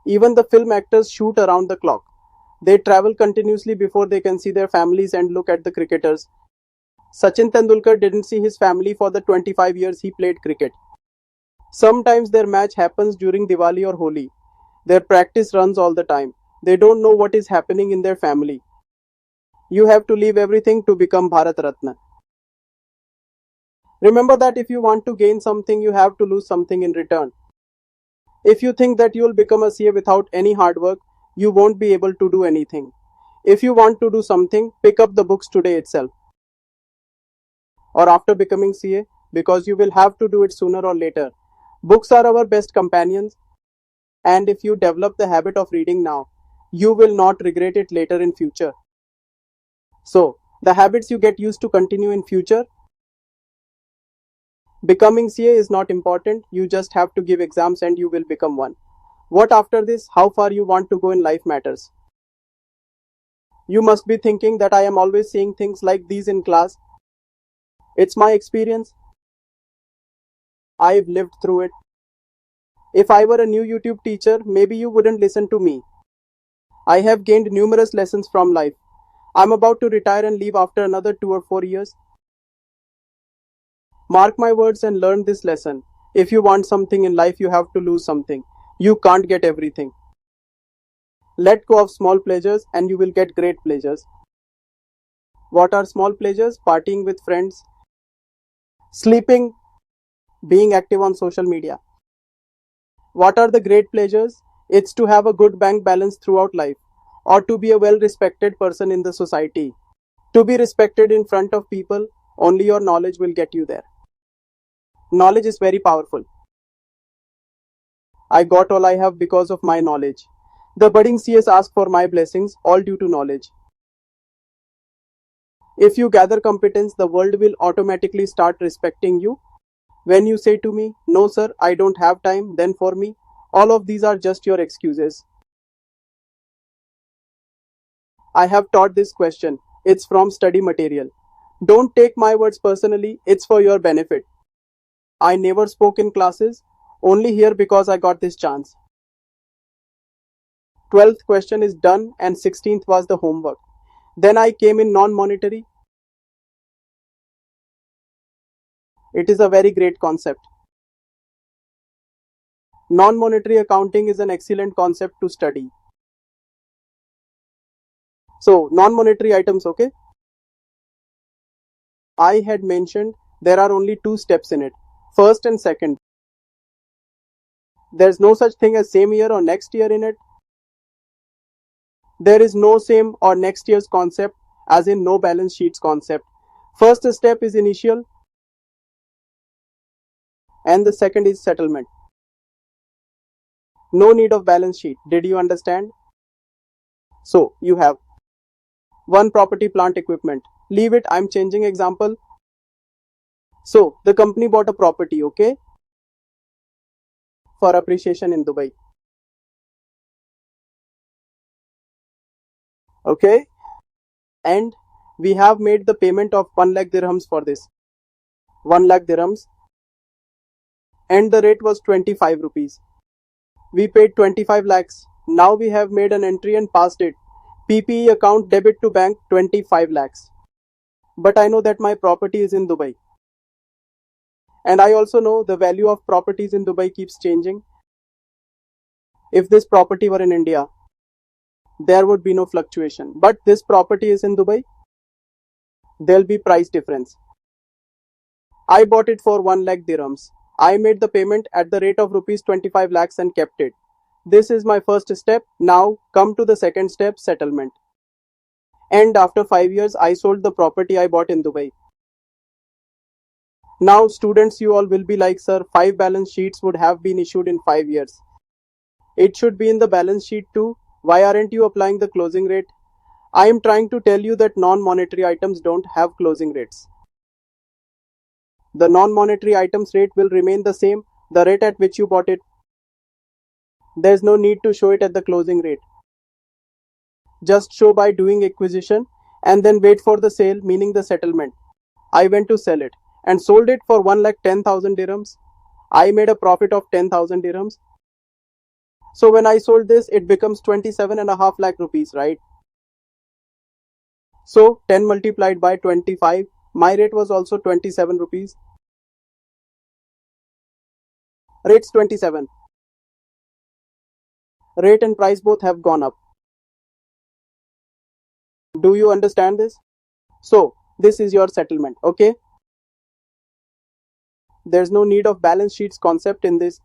Even the film actors shoot around the clock. They travel continuously before they can see their families and look at the cricketers. Sachin Tendulkar didn't see his family for the 25 years he played cricket. Sometimes their match happens during Diwali or Holi. Their practice runs all the time. They don't know what is happening in their family. You have to leave everything to become Bharat Ratna. Remember that if you want to gain something, you have to lose something in return. If you think that you will become a CA without any hard work, you won't be able to do anything. If you want to do something, pick up the books today itself or after becoming CA, because you will have to do it sooner or later. Books are our best companions, and if you develop the habit of reading now, you will not regret it later in future. So, the habits you get used to continue in future. Becoming CA is not important, you just have to give exams and you will become one. What after this? How far you want to go in life matters. You must be thinking that I am always seeing things like these in class. It's my experience. I've lived through it. If I were a new YouTube teacher, maybe you wouldn't listen to me. I have gained numerous lessons from life. I'm about to retire and leave after another 2 or 4 years. Mark my words and learn this lesson. If you want something in life, you have to lose something. You can't get everything. Let go of small pleasures and you will get great pleasures. What are small pleasures? Partying with friends, sleeping, being active on social media. What are the great pleasures? It's to have a good bank balance throughout life, or to be a well respected person in the society. To be respected in front of people, only your knowledge will get you there. Knowledge is very powerful. I got all I have because of my knowledge. The budding CS ask for my blessings, all due to knowledge. If you gather competence, the world will automatically start respecting you. When you say to me, no sir, I don't have time, then for me, all of these are just your excuses. I have taught this question. It's from study material. Don't take my words personally, it's for your benefit. I never spoke in classes, only here because I got this chance. 12th question is done and 16th was the homework. Then I came in non-monetary. It is a very great concept. Non-monetary accounting is an excellent concept to study. So, non-monetary items, okay? I had mentioned there are only two steps in it. First and second. There's no such thing as same year or next year in it. There is no same or next year's concept, as in no balance sheets concept. First step is initial and the second is settlement. No need of balance sheet. Did you understand? So, you have one property, plant, equipment. Leave it, I'm changing example. So, the company bought a property, okay, for appreciation in Dubai. Okay, and we have made the payment of 1 lakh dirhams for this. 1 lakh dirhams, and the rate was 25 rupees. We paid 25 lakhs. Now we have made an entry and passed it. PPE account debit to bank 25 lakhs. But I know that my property is in Dubai. And I also know the value of properties in Dubai keeps changing. If this property were in India, there would be no fluctuation. But this property is in Dubai, there'll be price difference. I bought it for 1 lakh dirhams. I made the payment at the rate of rupees 25 lakhs and kept it. This is my first step. Now come to the second step, settlement. And after 5 years, I sold the property I bought in Dubai. Now students, you all will be like, sir, 5 balance sheets would have been issued in 5 years. It should be in the balance sheet too. Why aren't you applying the closing rate? I am trying to tell you that non-monetary items don't have closing rates. The non-monetary items rate will remain the same, the rate at which you bought it. There's no need to show it at the closing rate. Just show by doing acquisition and then wait for the sale, meaning the settlement. I went to sell it and sold it for 1,10,000 dirhams. I made a profit of 10,000 dirhams. So when I sold this, it becomes 27.5 lakh rupees, right? So 10 multiplied by 25, my rate was also 27 rupees. Rate's 27. Rate and price both have gone up. Do you understand this? So this is your settlement, okay? There's no need of balance sheets concept in this.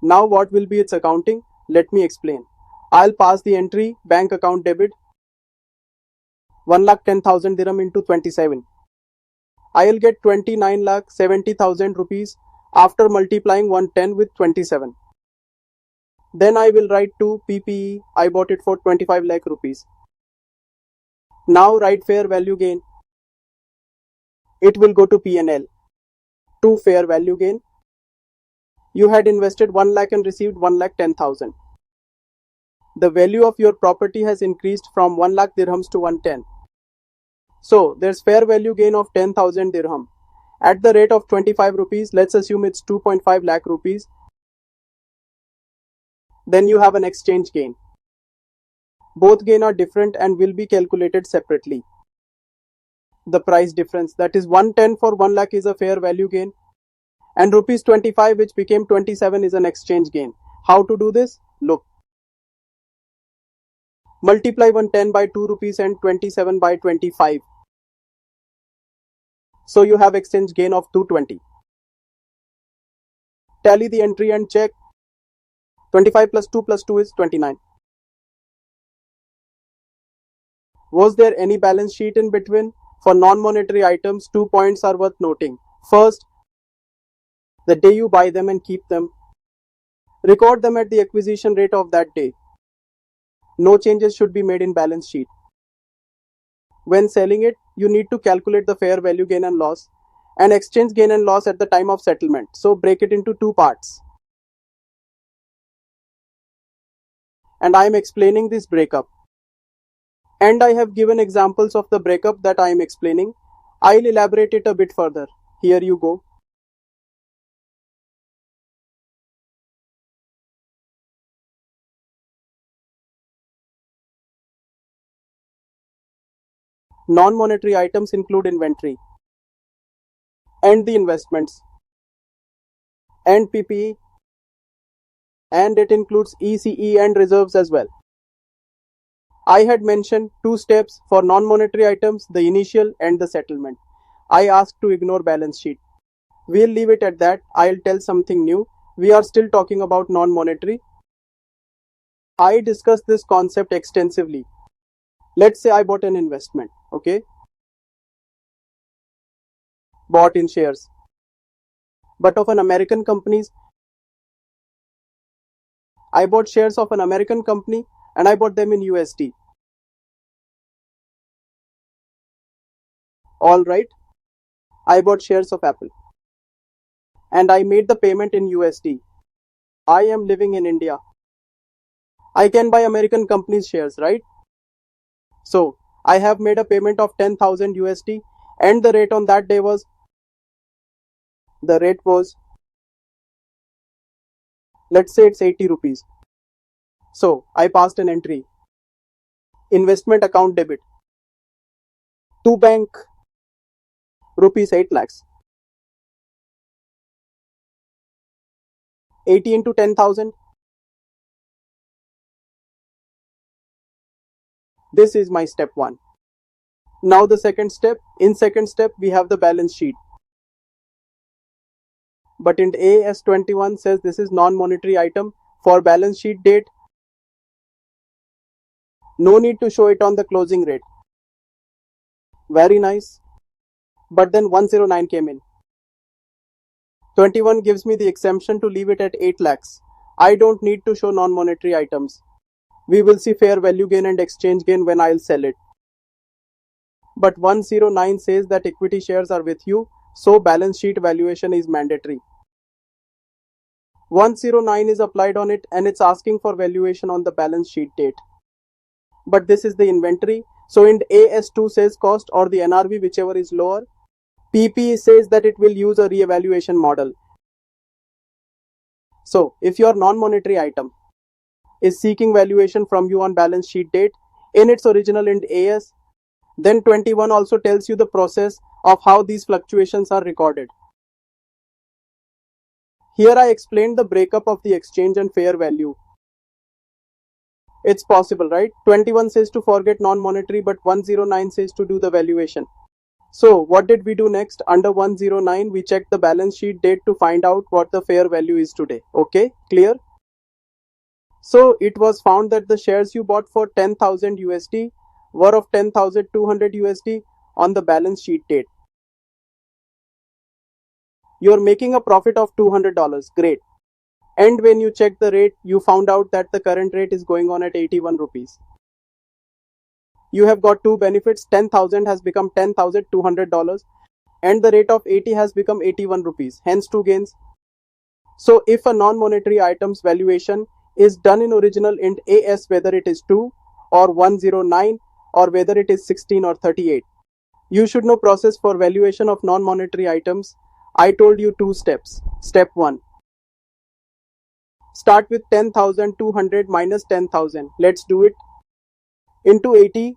Now what will be its accounting? Let me explain. I'll pass the entry bank account debit 1,10,000 dirham into 27. I'll get 29,70,000 rupees after multiplying 110 with 27. Then I will write to PPE, I bought it for 25 lakh rupees. Now write fair value gain. It will go to P&L. To fair value gain. You had invested 1 lakh and received 1,10,000. The value of your property has increased from 1 lakh dirhams to 110. So there's fair value gain of 10,000 dirham. At the rate of 25 rupees, let's assume it's 2.5 lakh rupees. Then you have an exchange gain. Both gain are different and will be calculated separately. The price difference, that is 110 for 1 lakh, is a fair value gain, and rupees 25, which became 27, is an exchange gain. How to do this? Look. Multiply 110 by 2 rupees and 27 by 25. So you have exchange gain of 220. Tally the entry and check. 25 plus 2 is 29. Was there any balance sheet in between? For non-monetary items, 2 points are worth noting. First, the day you buy them and keep them. Record them at the acquisition rate of that day. No changes should be made in balance sheet. When selling it, you need to calculate the fair value gain and loss and exchange gain and loss at the time of settlement. So break it into two parts. And I am explaining this breakup. And I have given examples of the breakup that I am explaining. I'll elaborate it a bit further. Here you go. Non-monetary items include inventory and the investments. and PPE, and it includes ECE and reserves as well. I had mentioned two steps for non-monetary items, the initial and the settlement. I asked to ignore balance sheet. We'll leave it at that. I'll tell something new. We are still talking about non-monetary. I discussed this concept extensively. Let's say I bought an investment, okay? Bought in shares. But of an American companies, I bought shares of an American company and I bought them in USD. All right, I bought shares of Apple and I made the payment in USD. I am living in India. I can buy American companies shares, right? So I have made a payment of 10,000 USD and the rate on that day was, let's say it's 80 rupees. So I passed an entry. Investment account debit. To bank rupees 8 lakhs. 80 into 10,000. This is my step 1. Now the second step. In second step we have the balance sheet. But in AS21 says this is non-monetary item. For balance sheet date, no need to show it on the closing rate. Very nice. But then 109 came in. 21 gives me the exemption to leave it at 8 lakhs. I don't need to show non-monetary items. We will see fair value gain and exchange gain when I'll sell it. But 109 says that equity shares are with you, so balance sheet valuation is mandatory. 109 is applied on it and it's asking for valuation on the balance sheet date. But this is the inventory. So in AS2 says cost or the NRV, whichever is lower. PP says that it will use a reevaluation model. So if your non-monetary item is seeking valuation from you on balance sheet date in its original Ind AS, then 21 also tells you the process of how these fluctuations are recorded. Here I explained the breakup of the exchange and fair value. It's possible, right? 21 says to forget non-monetary, but 109 says to do the valuation. So what did we do next? Under 109, we checked the balance sheet date to find out what the fair value is today. Okay, clear? So it was found that the shares you bought for 10,000 USD were of 10,200 USD on the balance sheet date. You're making a profit of $200. Great. And when you check the rate, you found out that the current rate is going on at 81 rupees. You have got two benefits. 10,000 has become $10,200 and the rate of 80 has become 81 rupees. Hence two gains. So if a non-monetary item's valuation is done in original Ind AS, whether it is 2 or 109 or whether it is 16 or 38, you should know process for valuation of non-monetary items. I told you two steps. Step 1. Start with 10,200 minus 10,000. Let's do it. Into 80.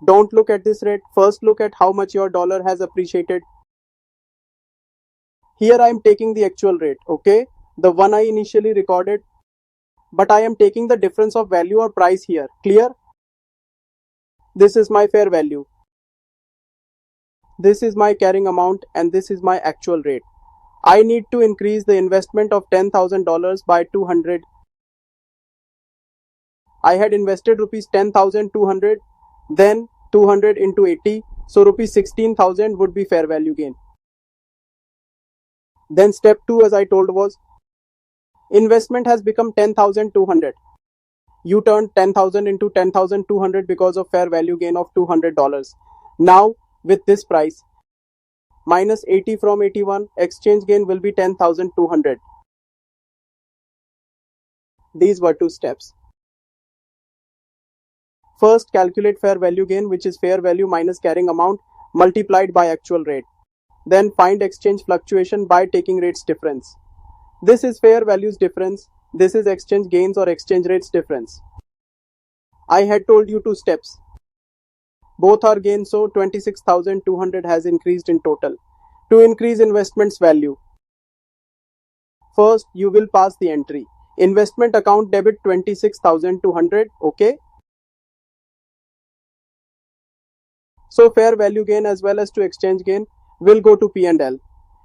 Don't look at this rate. First look at how much your dollar has appreciated. Here I am taking the actual rate, okay? The one I initially recorded. But I am taking the difference of value or price here. Clear? This is my fair value. This is my carrying amount and this is my actual rate. I need to increase the investment of $10,000 by 200. I had invested rupees 10,200, then 200 into 80, so rupees 16,000 would be fair value gain. Then step 2, as I told, was investment has become 10,200. You turned 10,000 into 10,200 because of fair value gain of $200. Now with this price minus 80 from 81, exchange gain will be 10,200. These were two steps. First, calculate fair value gain, which is fair value minus carrying amount multiplied by actual rate. Then find exchange fluctuation by taking rates difference. This is fair values difference. This is exchange gains or exchange rates difference. I had told you two steps. Both are gains, so 26,200 has increased in total. To increase investment's value, First, you will pass the entry. Investment account debit 26,200. Okay. So fair value gain as well as to exchange gain will go to P&L.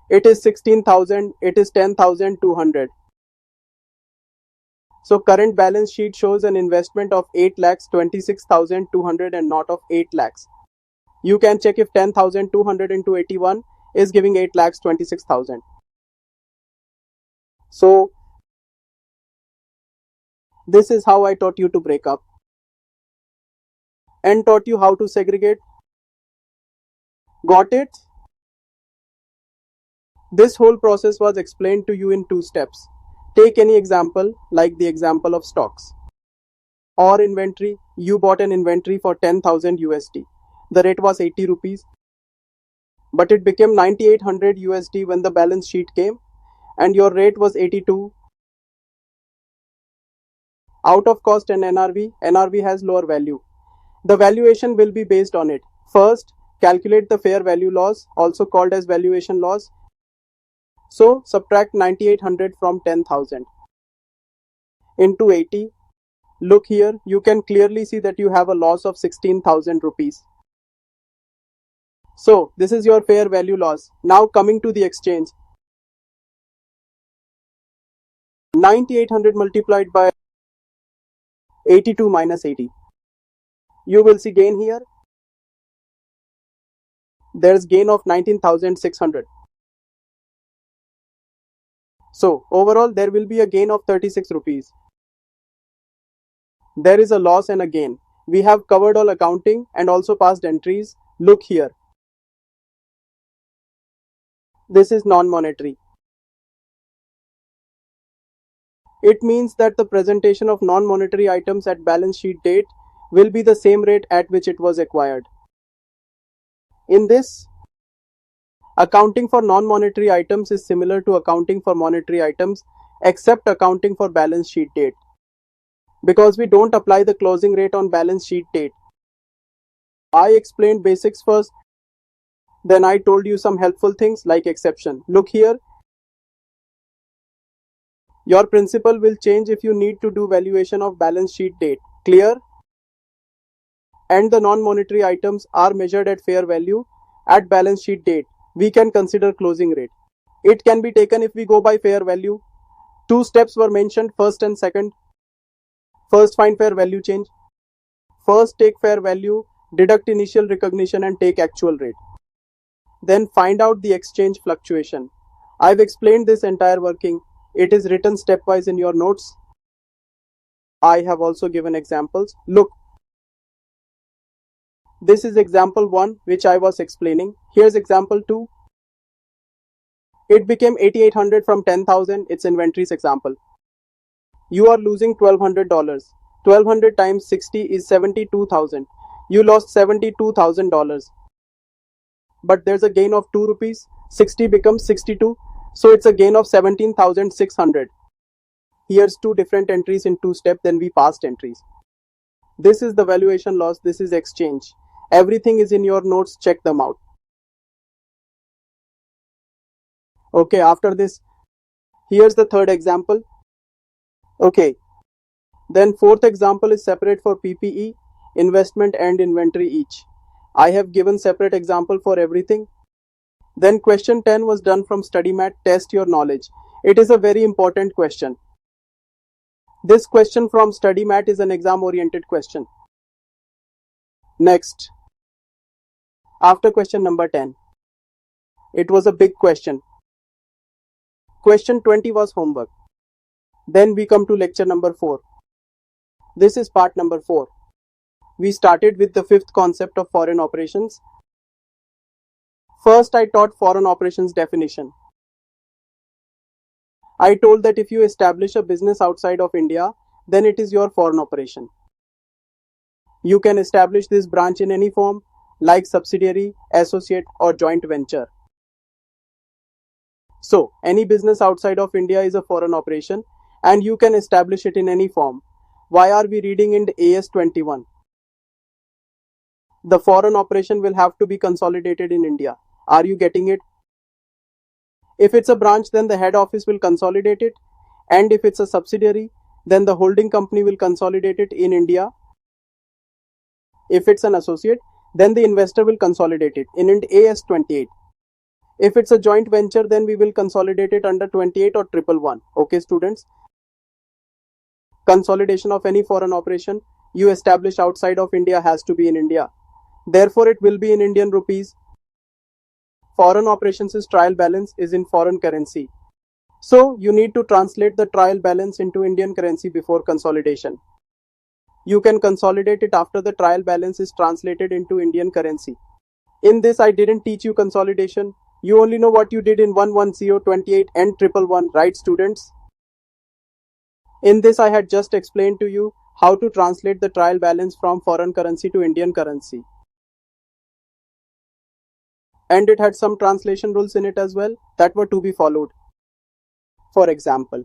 It is 16,000. It is 10,200. So current balance sheet shows an investment of 8,26,200 and not of 8 lakhs. You can check if 10,200 into 81 is giving 8,26,000. So this is how I taught you to break up and taught you how to segregate. Got it? This whole process was explained to you in 2 steps. Take any example like the example of stocks or inventory. You bought an inventory for 10,000 USD. The rate was 80 rupees, but it became 9,800 USD when the balance sheet came and your rate was 82. Out of cost and NRV has lower value. The valuation will be based on it. First, calculate the fair value loss, also called as valuation loss. So subtract 9,800 from 10,000 into 80. Look here, you can clearly see that you have a loss of 16,000 rupees. So this is your fair value loss. Now coming to the exchange. 9,800 multiplied by 82 minus 80. You will see gain here. There's gain of 19,600. So overall there will be a gain of 36 rupees. There is a loss and a gain. We have covered all accounting and also passed entries. Look here. This is non-monetary. It means that the presentation of non-monetary items at balance sheet date will be the same rate at which it was acquired. In this, accounting for non-monetary items is similar to accounting for monetary items except accounting for balance sheet date, because we don't apply the closing rate on balance sheet date. I explained basics first, then I told you some helpful things like exception. Look here. Your principle will change if you need to do valuation of balance sheet date. Clear? And the non-monetary items are measured at fair value at balance sheet date. We can consider closing rate. It can be taken if we go by fair value. 2 steps were mentioned, first and second. First, find fair value change. First, take fair value, deduct initial recognition and take actual rate. Then find out the exchange fluctuation. I've explained this entire working. It is written stepwise in your notes. I have also given examples. Look. This is example 1 which I was explaining. Here's example 2. It became 8,800 from 10,000. It's inventories example. You are losing $1,200. 1,200 times 60 is 72,000. You lost $72,000. But there's a gain of 2 rupees. 60 becomes 62. So it's a gain of 17,600. Here's 2 different entries in 2 steps, then we passed entries. This is the valuation loss, this is exchange. Everything is in your notes, check them out. Okay, after this, here's the third example. Okay, then fourth example is separate for PPE, investment and inventory each. I have given separate example for everything. Then question 10 was done from study mat, test your knowledge. It is a very important question. This question from study mat is an exam oriented question. Next, after question number 10, it was a big question. Question 20 was homework. Then we come to lecture number 4. This is part number 4. We started with the 5th concept of foreign operations. First, I taught foreign operations definition. I told that if you establish a business outside of India, then it is your foreign operation. You can establish this branch in any form, like subsidiary, associate, or joint venture. So, any business outside of India is a foreign operation, and you can establish it in any form. Why are we reading in AS 21? The foreign operation will have to be consolidated in India. Are you getting it? If it's a branch, then the head office will consolidate it. And if it's a subsidiary, then the holding company will consolidate it in India. If it's an associate, then the investor will consolidate it in Ind AS 28. If it's a joint venture, then we will consolidate it under 28 or 111. Okay, students? Consolidation of any foreign operation you establish outside of India has to be in India. Therefore, it will be in Indian rupees. Foreign operations' trial balance is in foreign currency. So, you need to translate the trial balance into Indian currency before consolidation. You can consolidate it after the trial balance is translated into Indian currency. In this, I didn't teach you consolidation. You only know what you did in 110, 28 and 111, right, students? In this, I had just explained to you how to translate the trial balance from foreign currency to Indian currency. And it had some translation rules in it as well that were to be followed. For example,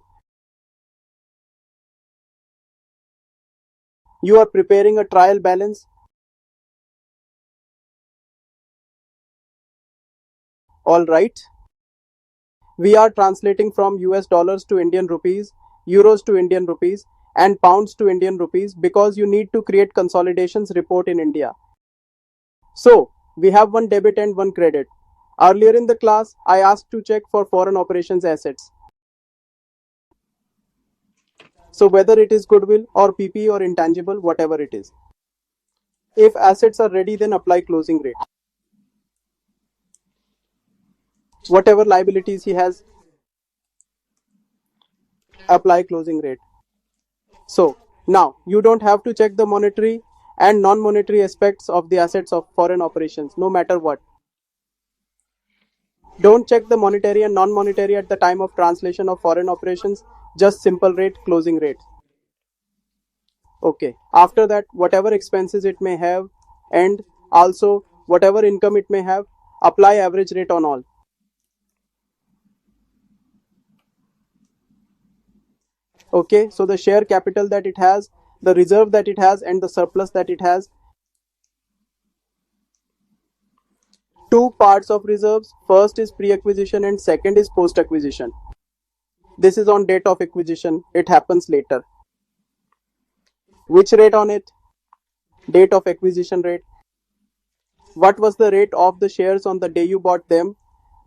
you are preparing a trial balance. All right. We are translating from US dollars to Indian rupees, euros to Indian rupees, and pounds to Indian rupees because you need to create consolidations report in India. So, we have one debit and one credit. Earlier in the class, I asked to check for foreign operations assets. So, whether it is goodwill or PP or intangible, whatever it is. If assets are ready, then apply closing rate. Whatever liabilities he has, apply closing rate. So, now you don't have to check the monetary and non-monetary aspects of the assets of foreign operations, no matter what. Don't check the monetary and non-monetary at the time of translation of foreign operations, just simple rate, closing rate. Okay, after that, whatever expenses it may have and also whatever income it may have, apply average rate on all. Okay, so the share capital that it has, the reserve that it has, and the surplus that it has. Two parts of reserves. First is pre-acquisition and second is post-acquisition. This is on date of acquisition. It happens later. Which rate on it? Date of acquisition rate. What was the rate of the shares on the day you bought them?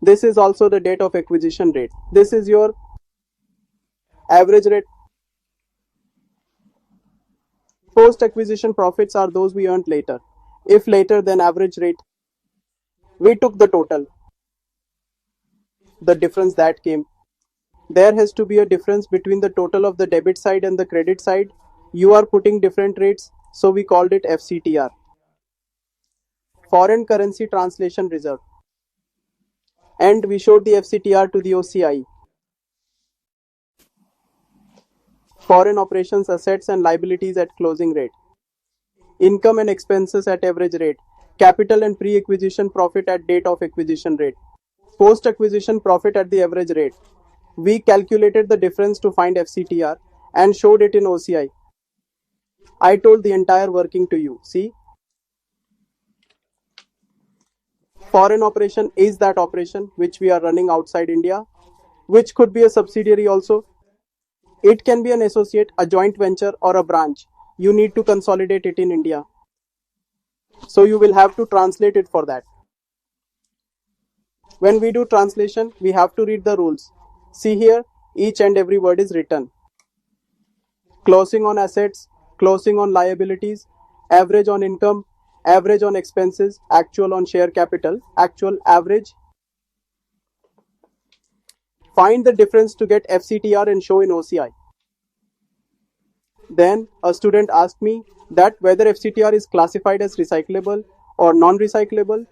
This is also the date of acquisition rate. This is your average rate. Post-acquisition profits are those we earned later. If later, then average rate. We took the total. The difference that came. There has to be a difference between the total of the debit side and the credit side. You are putting different rates, so we called it FCTR. Foreign currency translation reserve. And we showed the FCTR to the OCI. Foreign operations assets and liabilities at closing rate. Income and expenses at average rate. Capital and pre-acquisition profit at date of acquisition rate. Post-acquisition profit at the average rate. We calculated the difference to find FCTR and showed it in OCI. I told the entire working to you. See? Foreign operation is that operation which we are running outside India, which could be a subsidiary also. It can be an associate, a joint venture, or a branch. You need to consolidate it in India. So you will have to translate it for that. When we do translation, we have to read the rules. See here, each and every word is written. Closing on assets, closing on liabilities, average on income, average on expenses, actual on share capital, actual average. Find the difference to get FCTR and show in OCI. Then a student asked me that whether FCTR is classified as recyclable or non-recyclable.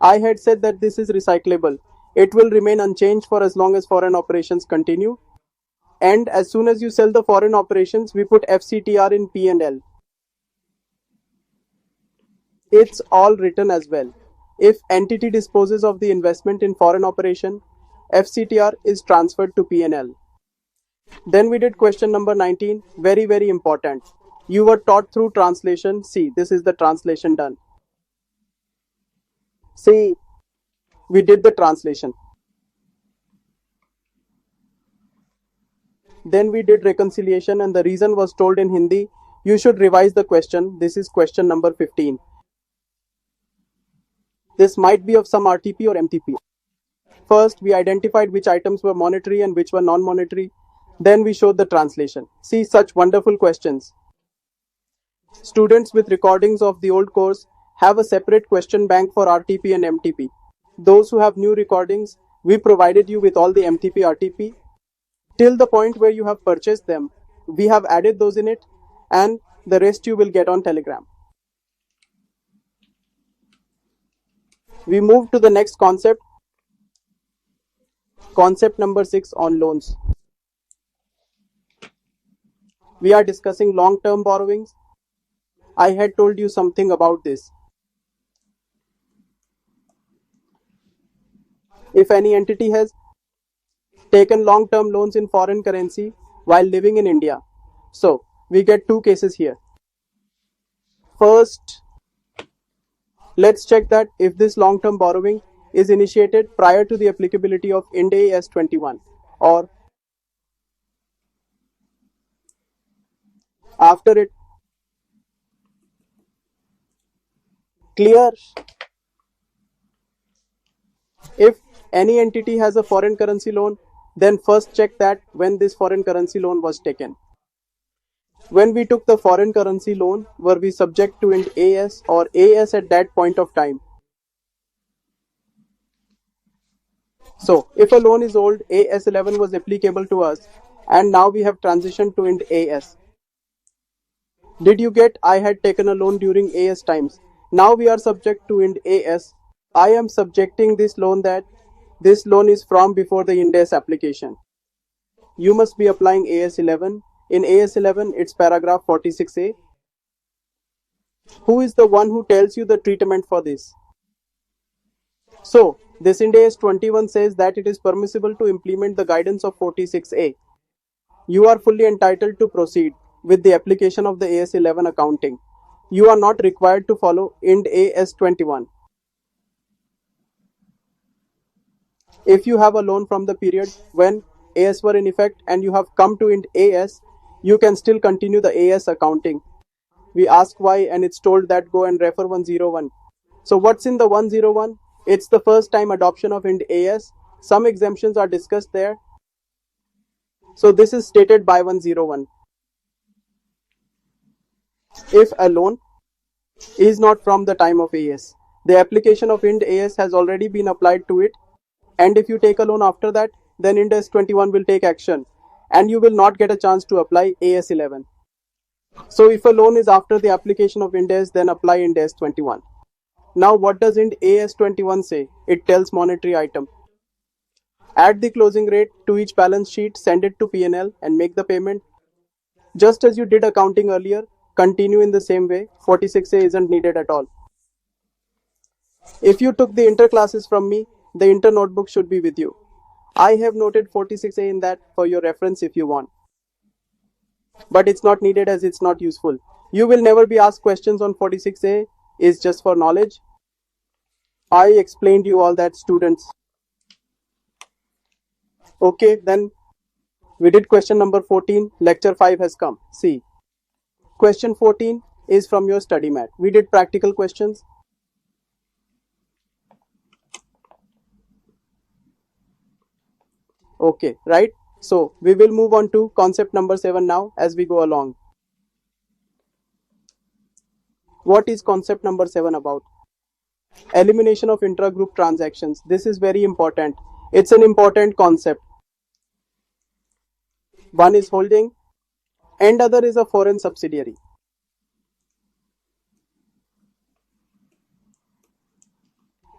I had said that this is recyclable. It will remain unchanged for as long as foreign operations continue. And as soon as you sell the foreign operations, we put FCTR in P&L. It's all written as well. If entity disposes of the investment in foreign operation, FCTR is transferred to P&L. Then we did question number 19, very important. You were taught through translation. See, this is the translation done. See, We did the translation. Then we did reconciliation and the reason was told in Hindi. You should revise the question. This is question number 15. This might be of some RTP or MTP. First, we identified which items were monetary and which were non-monetary. Then we showed the translation. See such wonderful questions. Students with recordings of the old course have a separate question bank for RTP and MTP. Those who have new recordings, we provided you with all the MTP RTP till the point where you have purchased them. We have added those in it and the rest you will get on Telegram. We move to the next concept. Concept number 6 on loans. We are discussing long-term borrowings. I had told you something about this. If any entity has taken long-term loans in foreign currency while living in India, so we get two cases here. First, let's check that if this long-term borrowing is initiated prior to the applicability of Ind AS 21 or after it. Clear? If any entity has a foreign currency loan, then first check that when this foreign currency loan was taken. When we took the foreign currency loan, were we subject to Ind AS or AS at that point of time? So, if a loan is old, AS 11 was applicable to us and now we have transitioned to Ind AS. Did you get I had taken a loan during AS times? Now we are subject to Ind AS. I am subjecting this loan that this loan is from before the Ind AS application. You must be applying AS 11. In AS 11, it's paragraph 46A. Who is the one who tells you the treatment for this? So, this Ind AS 21 says that it is permissible to implement the guidance of 46A. You are fully entitled to proceed with the application of the AS 11 accounting. You are not required to follow Ind AS 21. If you have a loan from the period when AS were in effect and you have come to Ind AS, you can still continue the AS accounting. We ask why and it's told that go and refer 101. So what's in the 101? It's the first time adoption of Ind AS. Some exemptions are discussed there. So this is stated by 101. If a loan is not from the time of AS, the application of Ind AS has already been applied to it, and if you take a loan after that, then Ind AS 21 will take action and you will not get a chance to apply AS 11. So if a loan is after the application of Ind AS, then apply Ind AS 21. Now what does Ind AS 21 say? It tells monetary item. Add the closing rate to each balance sheet, send it to P&L and make the payment. Just as you did accounting earlier, continue in the same way. 46A isn't needed at all. If you took the inter classes from me, the inter notebook should be with you. I have noted 46A in that for your reference if you want. But it's not needed as it's not useful. You will never be asked questions on 46A. It's just for knowledge. I explained you all that, students. Okay, then we did question number 14. Lecture 5 has come. See, question 14 is from your study mat. We did practical questions. Okay, right? So we will move on to concept number 7 now as we go along. What is concept number 7 about? Elimination of intra-group transactions. This is very important. It's an important concept. One is holding and other is a foreign subsidiary.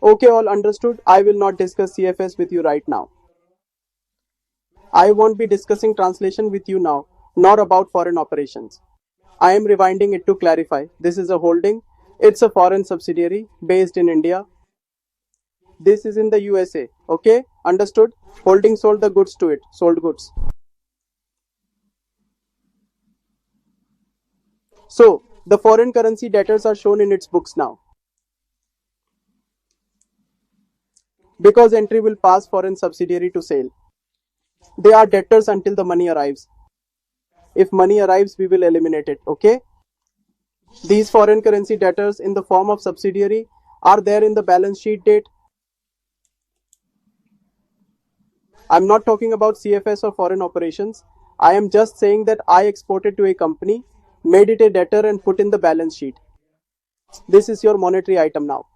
Okay, all understood. I will not discuss CFS with you right now. I won't be discussing translation with you now, nor about foreign operations. I am rewinding it to clarify. This is a holding. It's a foreign subsidiary based in India. This is in the USA. Okay, understood? Holding sold the goods to it. Sold goods. So, the foreign currency debtors are shown in its books now. because entry will pass foreign subsidiary to sale. They are debtors until the money arrives. If money arrives, we will eliminate it, okay? These foreign currency debtors in the form of subsidiary are there in the balance sheet date. I'm not talking about CFS or foreign operations. I am just saying that I exported to a company, made it a debtor and put in the balance sheet. This is your monetary item now.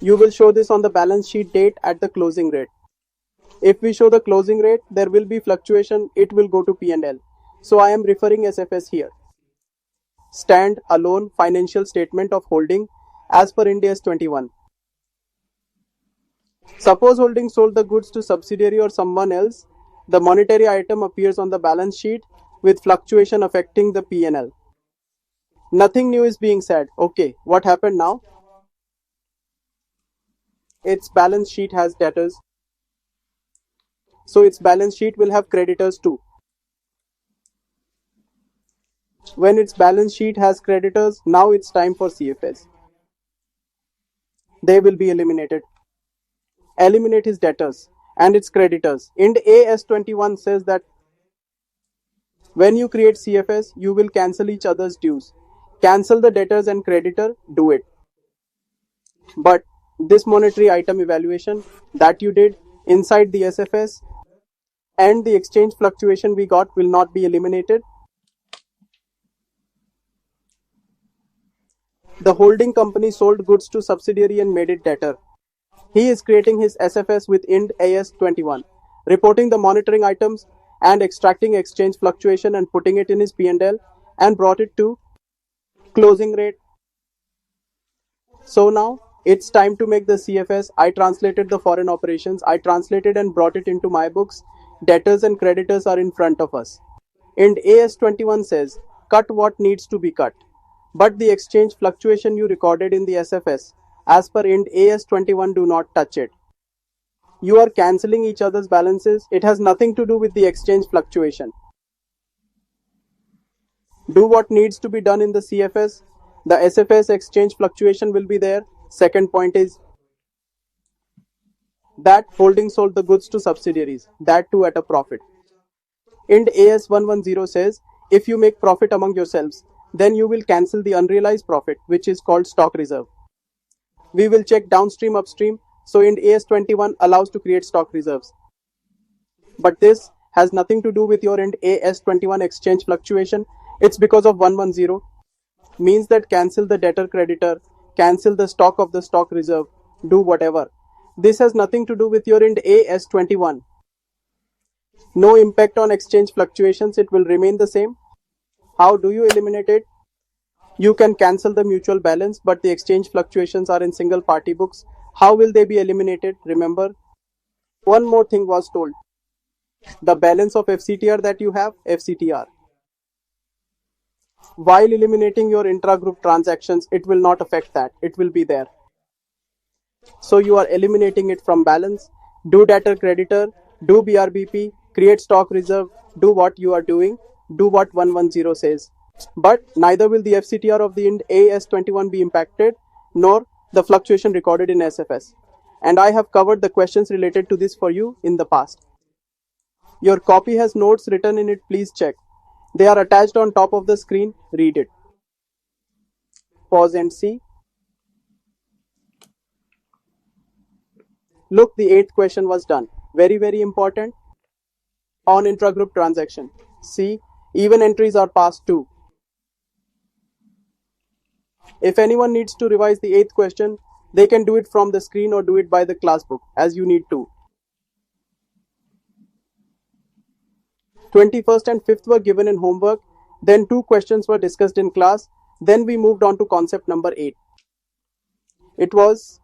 You will show this on the balance sheet date at the closing rate. If we show the closing rate, there will be fluctuation, it will go to P&L. So I am referring SFS here. Stand alone financial statement of holding as per Ind AS 21. Suppose holding sold the goods to subsidiary or someone else, the monetary item appears on the balance sheet with fluctuation affecting the P&L. Nothing new is being said. Okay, what happened now? Its balance sheet has debtors. So its balance sheet will have creditors too. When its balance sheet has creditors, now it's time for CFS. They will be eliminated. Eliminate his debtors and its creditors. Ind AS 21 says that when you create CFS, you will cancel each other's dues. Cancel the debtors and creditor, do it. But this monetary item evaluation that you did inside the SFS and the exchange fluctuation we got will not be eliminated. The holding company sold goods to subsidiary and made it debtor. He is creating his SFS with Ind AS 21, reporting the monitoring items and extracting exchange fluctuation and putting it in his P&L and brought it to closing rate. So now it's time to make the CFS. I translated the foreign operations. I translated and brought it into my books. Debtors and creditors are in front of us. Ind AS 21 says, cut what needs to be cut. But the exchange fluctuation you recorded in the SFS, as per Ind AS 21, do not touch it. You are cancelling each other's balances. It has nothing to do with the exchange fluctuation. Do what needs to be done in the CFS. The SFS exchange fluctuation will be there. Second point is that holding sold the goods to subsidiaries, that too at a profit. Ind AS 110 says, if you make profit among yourselves, then you will cancel the unrealized profit, which is called stock reserve. We will check downstream upstream, so Ind AS 21 allows to create stock reserves. But this has nothing to do with your Ind AS 21 exchange fluctuation. It's because of 110, means that cancel the debtor creditor, cancel the stock of the stock reserve, do whatever. This has nothing to do with your Ind AS 21. No impact on exchange fluctuations, it will remain the same. How do you eliminate it? You can cancel the mutual balance, but the exchange fluctuations are in single party books. How will they be eliminated? Remember, one more thing was told. The balance of FCTR that you have, FCTR. While eliminating your intra-group transactions, it will not affect that. It will be there. So you are eliminating it from balance. Do debtor creditor, do BRBP, create stock reserve, do what you are doing, do what 110 says. But neither will the FCTR of the Ind AS 21 be impacted, nor the fluctuation recorded in SFS. And I have covered the questions related to this for you in the past. Your copy has notes written in it, please check. They are attached on top of the screen, read it. Pause and see. Look, the 8th question was done. Very, very important. On intragroup transaction. See, even entries are passed too. If anyone needs to revise the 8th question, they can do it from the screen or do it by the class book, as you need to. 21st and 5th were given in homework, then 2 questions were discussed in class, then we moved on to concept number 8. It was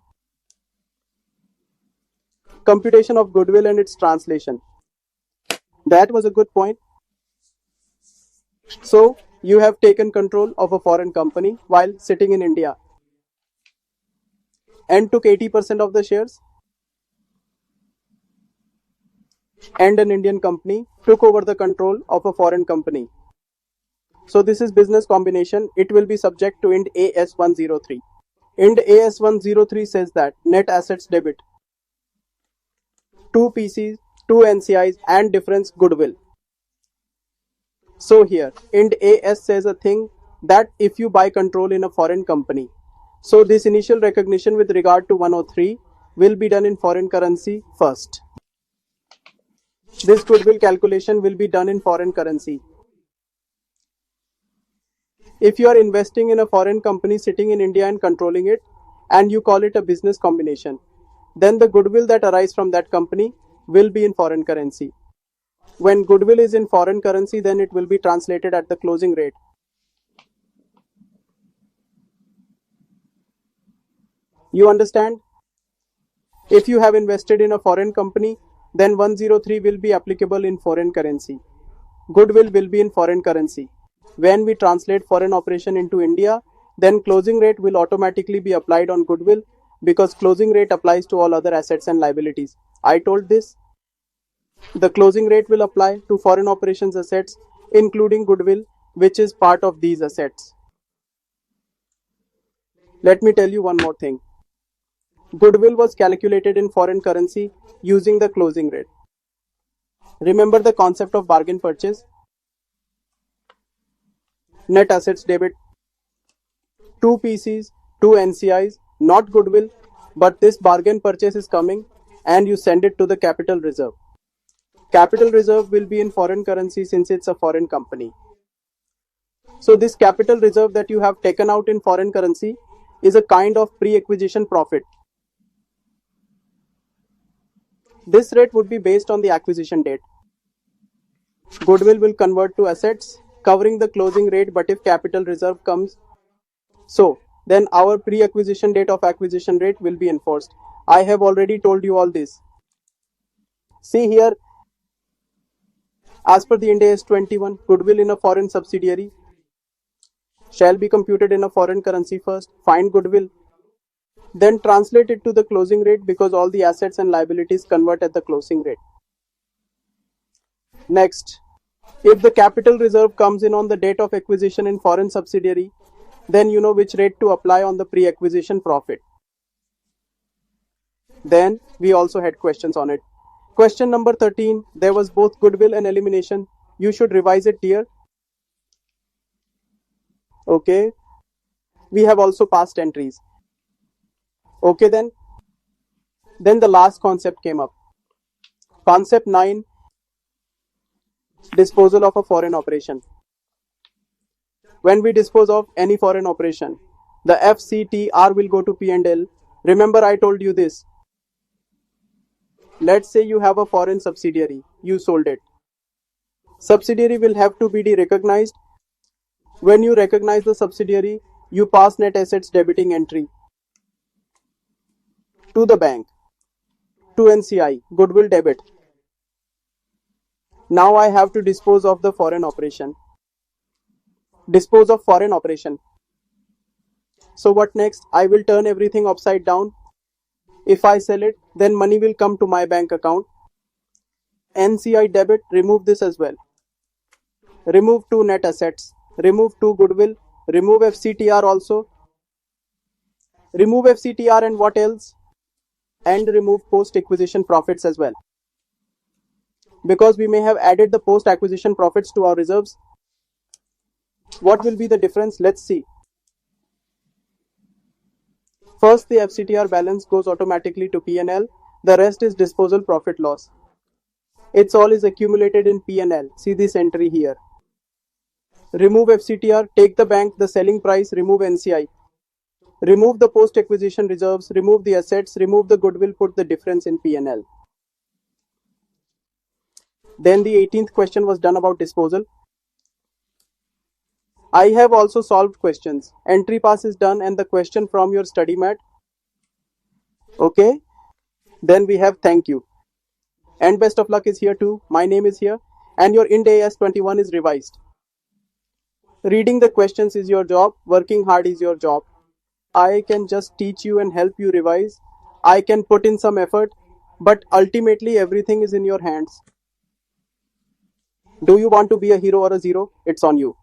computation of goodwill and its translation. That was a good point. So, you have taken control of a foreign company while sitting in India and took 80% of the shares, and an Indian company took over the control of a foreign company. So this is business combination. It will be subject to Ind AS 103. Ind AS 103 says that net assets debit. 2 PCs, 2 NCIs and difference goodwill. So here, Ind AS says a thing that if you buy control in a foreign company, so this initial recognition with regard to 103 will be done in foreign currency first. This goodwill calculation will be done in foreign currency. If you are investing in a foreign company sitting in India and controlling it, and you call it a business combination, then the goodwill that arises from that company will be in foreign currency. When goodwill is in foreign currency, then it will be translated at the closing rate. You understand? If you have invested in a foreign company, then 103 will be applicable in foreign currency. Goodwill will be in foreign currency. When we translate foreign operation into India, then closing rate will automatically be applied on goodwill because closing rate applies to all other assets and liabilities. I told this. The closing rate will apply to foreign operations assets including goodwill, which is part of these assets. Let me tell you one more thing. Goodwill was calculated in foreign currency using the closing rate. Remember the concept of bargain purchase? Net assets debit, 2 PCs, 2 NCIs, not goodwill, but this bargain purchase is coming and you send it to the capital reserve. Capital reserve will be in foreign currency since it's a foreign company. So this capital reserve that you have taken out in foreign currency is a kind of pre-acquisition profit. This rate would be based on the acquisition date. Goodwill will convert to assets covering the closing rate, but if capital reserve comes, so then our pre-acquisition date of acquisition rate will be enforced. I have already told you all this. See here, as per the Ind AS 21, goodwill in a foreign subsidiary shall be computed in a foreign currency first. Find goodwill, then translate it to the closing rate because all the assets and liabilities convert at the closing rate. Next, if the capital reserve comes in on the date of acquisition in foreign subsidiary, then you know which rate to apply on the pre-acquisition profit. Then we also had questions on it. Question number 13, there was both goodwill and elimination. You should revise it, dear. Okay. We have also past entries. Okay then. Then the last concept came up. Concept 9, disposal of a foreign operation. When we dispose of any foreign operation, the FCTR will go to P&L. Remember I told you this. Let's say you have a foreign subsidiary. You sold it. Subsidiary will have to be recognized. When you recognize the subsidiary, you pass net assets debiting entry to the bank, to NCI, goodwill debit. Now I have to dispose of the foreign operation. Dispose of foreign operation. So what next? I will turn everything upside down. If I sell it, then money will come to my bank account. NCI debit, remove this as well. Remove 2 net assets. Remove 2 goodwill. Remove FCTR also. Remove FCTR and what else? And remove post-acquisition profits as well. Because we may have added the post-acquisition profits to our reserves. What will be the difference? Let's see. First, the FCTR balance goes automatically to P&L. The rest is disposal profit loss. It's all is accumulated in P&L. See this entry here. Remove FCTR, take the bank, the selling price, remove NCI. Remove the post-acquisition reserves, remove the assets, remove the goodwill, put the difference in P&L. Then the 18th question was done about disposal. I have also solved questions. Entry pass is done and the question from your study mat. Okay. Then we have thank you. And best of luck is here too. My name is here. And your Ind AS 21 is revised. Reading the questions is your job. Working hard is your job. I can just teach you and help you revise. I can put in some effort. But ultimately everything is in your hands. Do you want to be a hero or a zero? It's on you.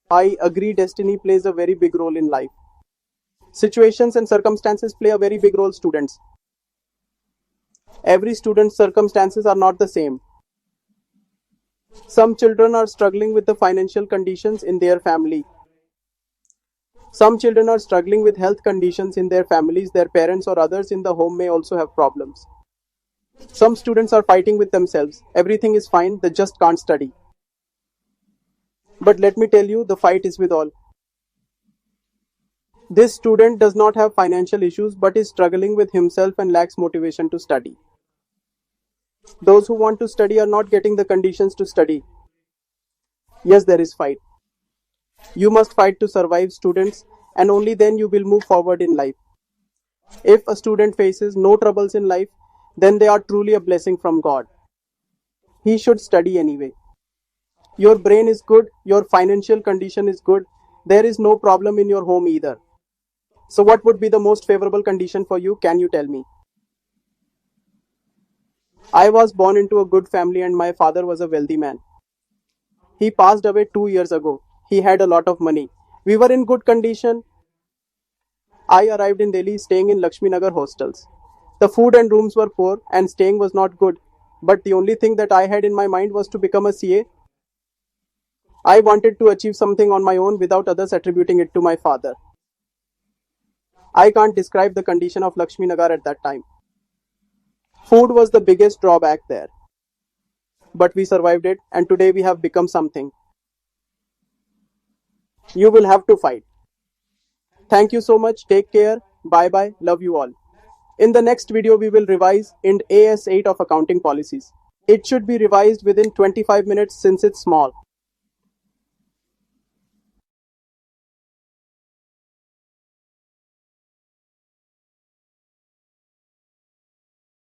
I agree destiny plays a very big role in life. Situations and circumstances play a very big role, students. Every student's circumstances are not the same. Some children are struggling with the financial conditions in their family. Some children are struggling with health conditions in their families. Their parents or others in the home may also have problems. Some students are fighting with themselves. Everything is fine, they just can't study. But let me tell you, the fight is with all. This student does not have financial issues but is struggling with himself and lacks motivation to study. Those who want to study are not getting the conditions to study. Yes, there is fight. You must fight to survive, students, and only then you will move forward in life. If a student faces no troubles in life, then they are truly a blessing from God. He should study anyway. Your brain is good, your financial condition is good, there is no problem in your home either. So, what would be the most favorable condition for you? Can you tell me? I was born into a good family and my father was a wealthy man. He passed away 2 years ago. He had a lot of money. We were in good condition. I arrived in Delhi staying in Lakshmi Nagar hostels. The food and rooms were poor and staying was not good. But the only thing that I had in my mind was to become a CA. I wanted to achieve something on my own without others attributing it to my father. I can't describe the condition of Lakshmi Nagar at that time. Food was the biggest drawback there. But we survived it and today we have become something. You will have to fight. Thank you so much. Take care. Bye bye. Love you all. In the next video, we will revise IND AS 8 of accounting policies. It should be revised within 25 minutes since it's small.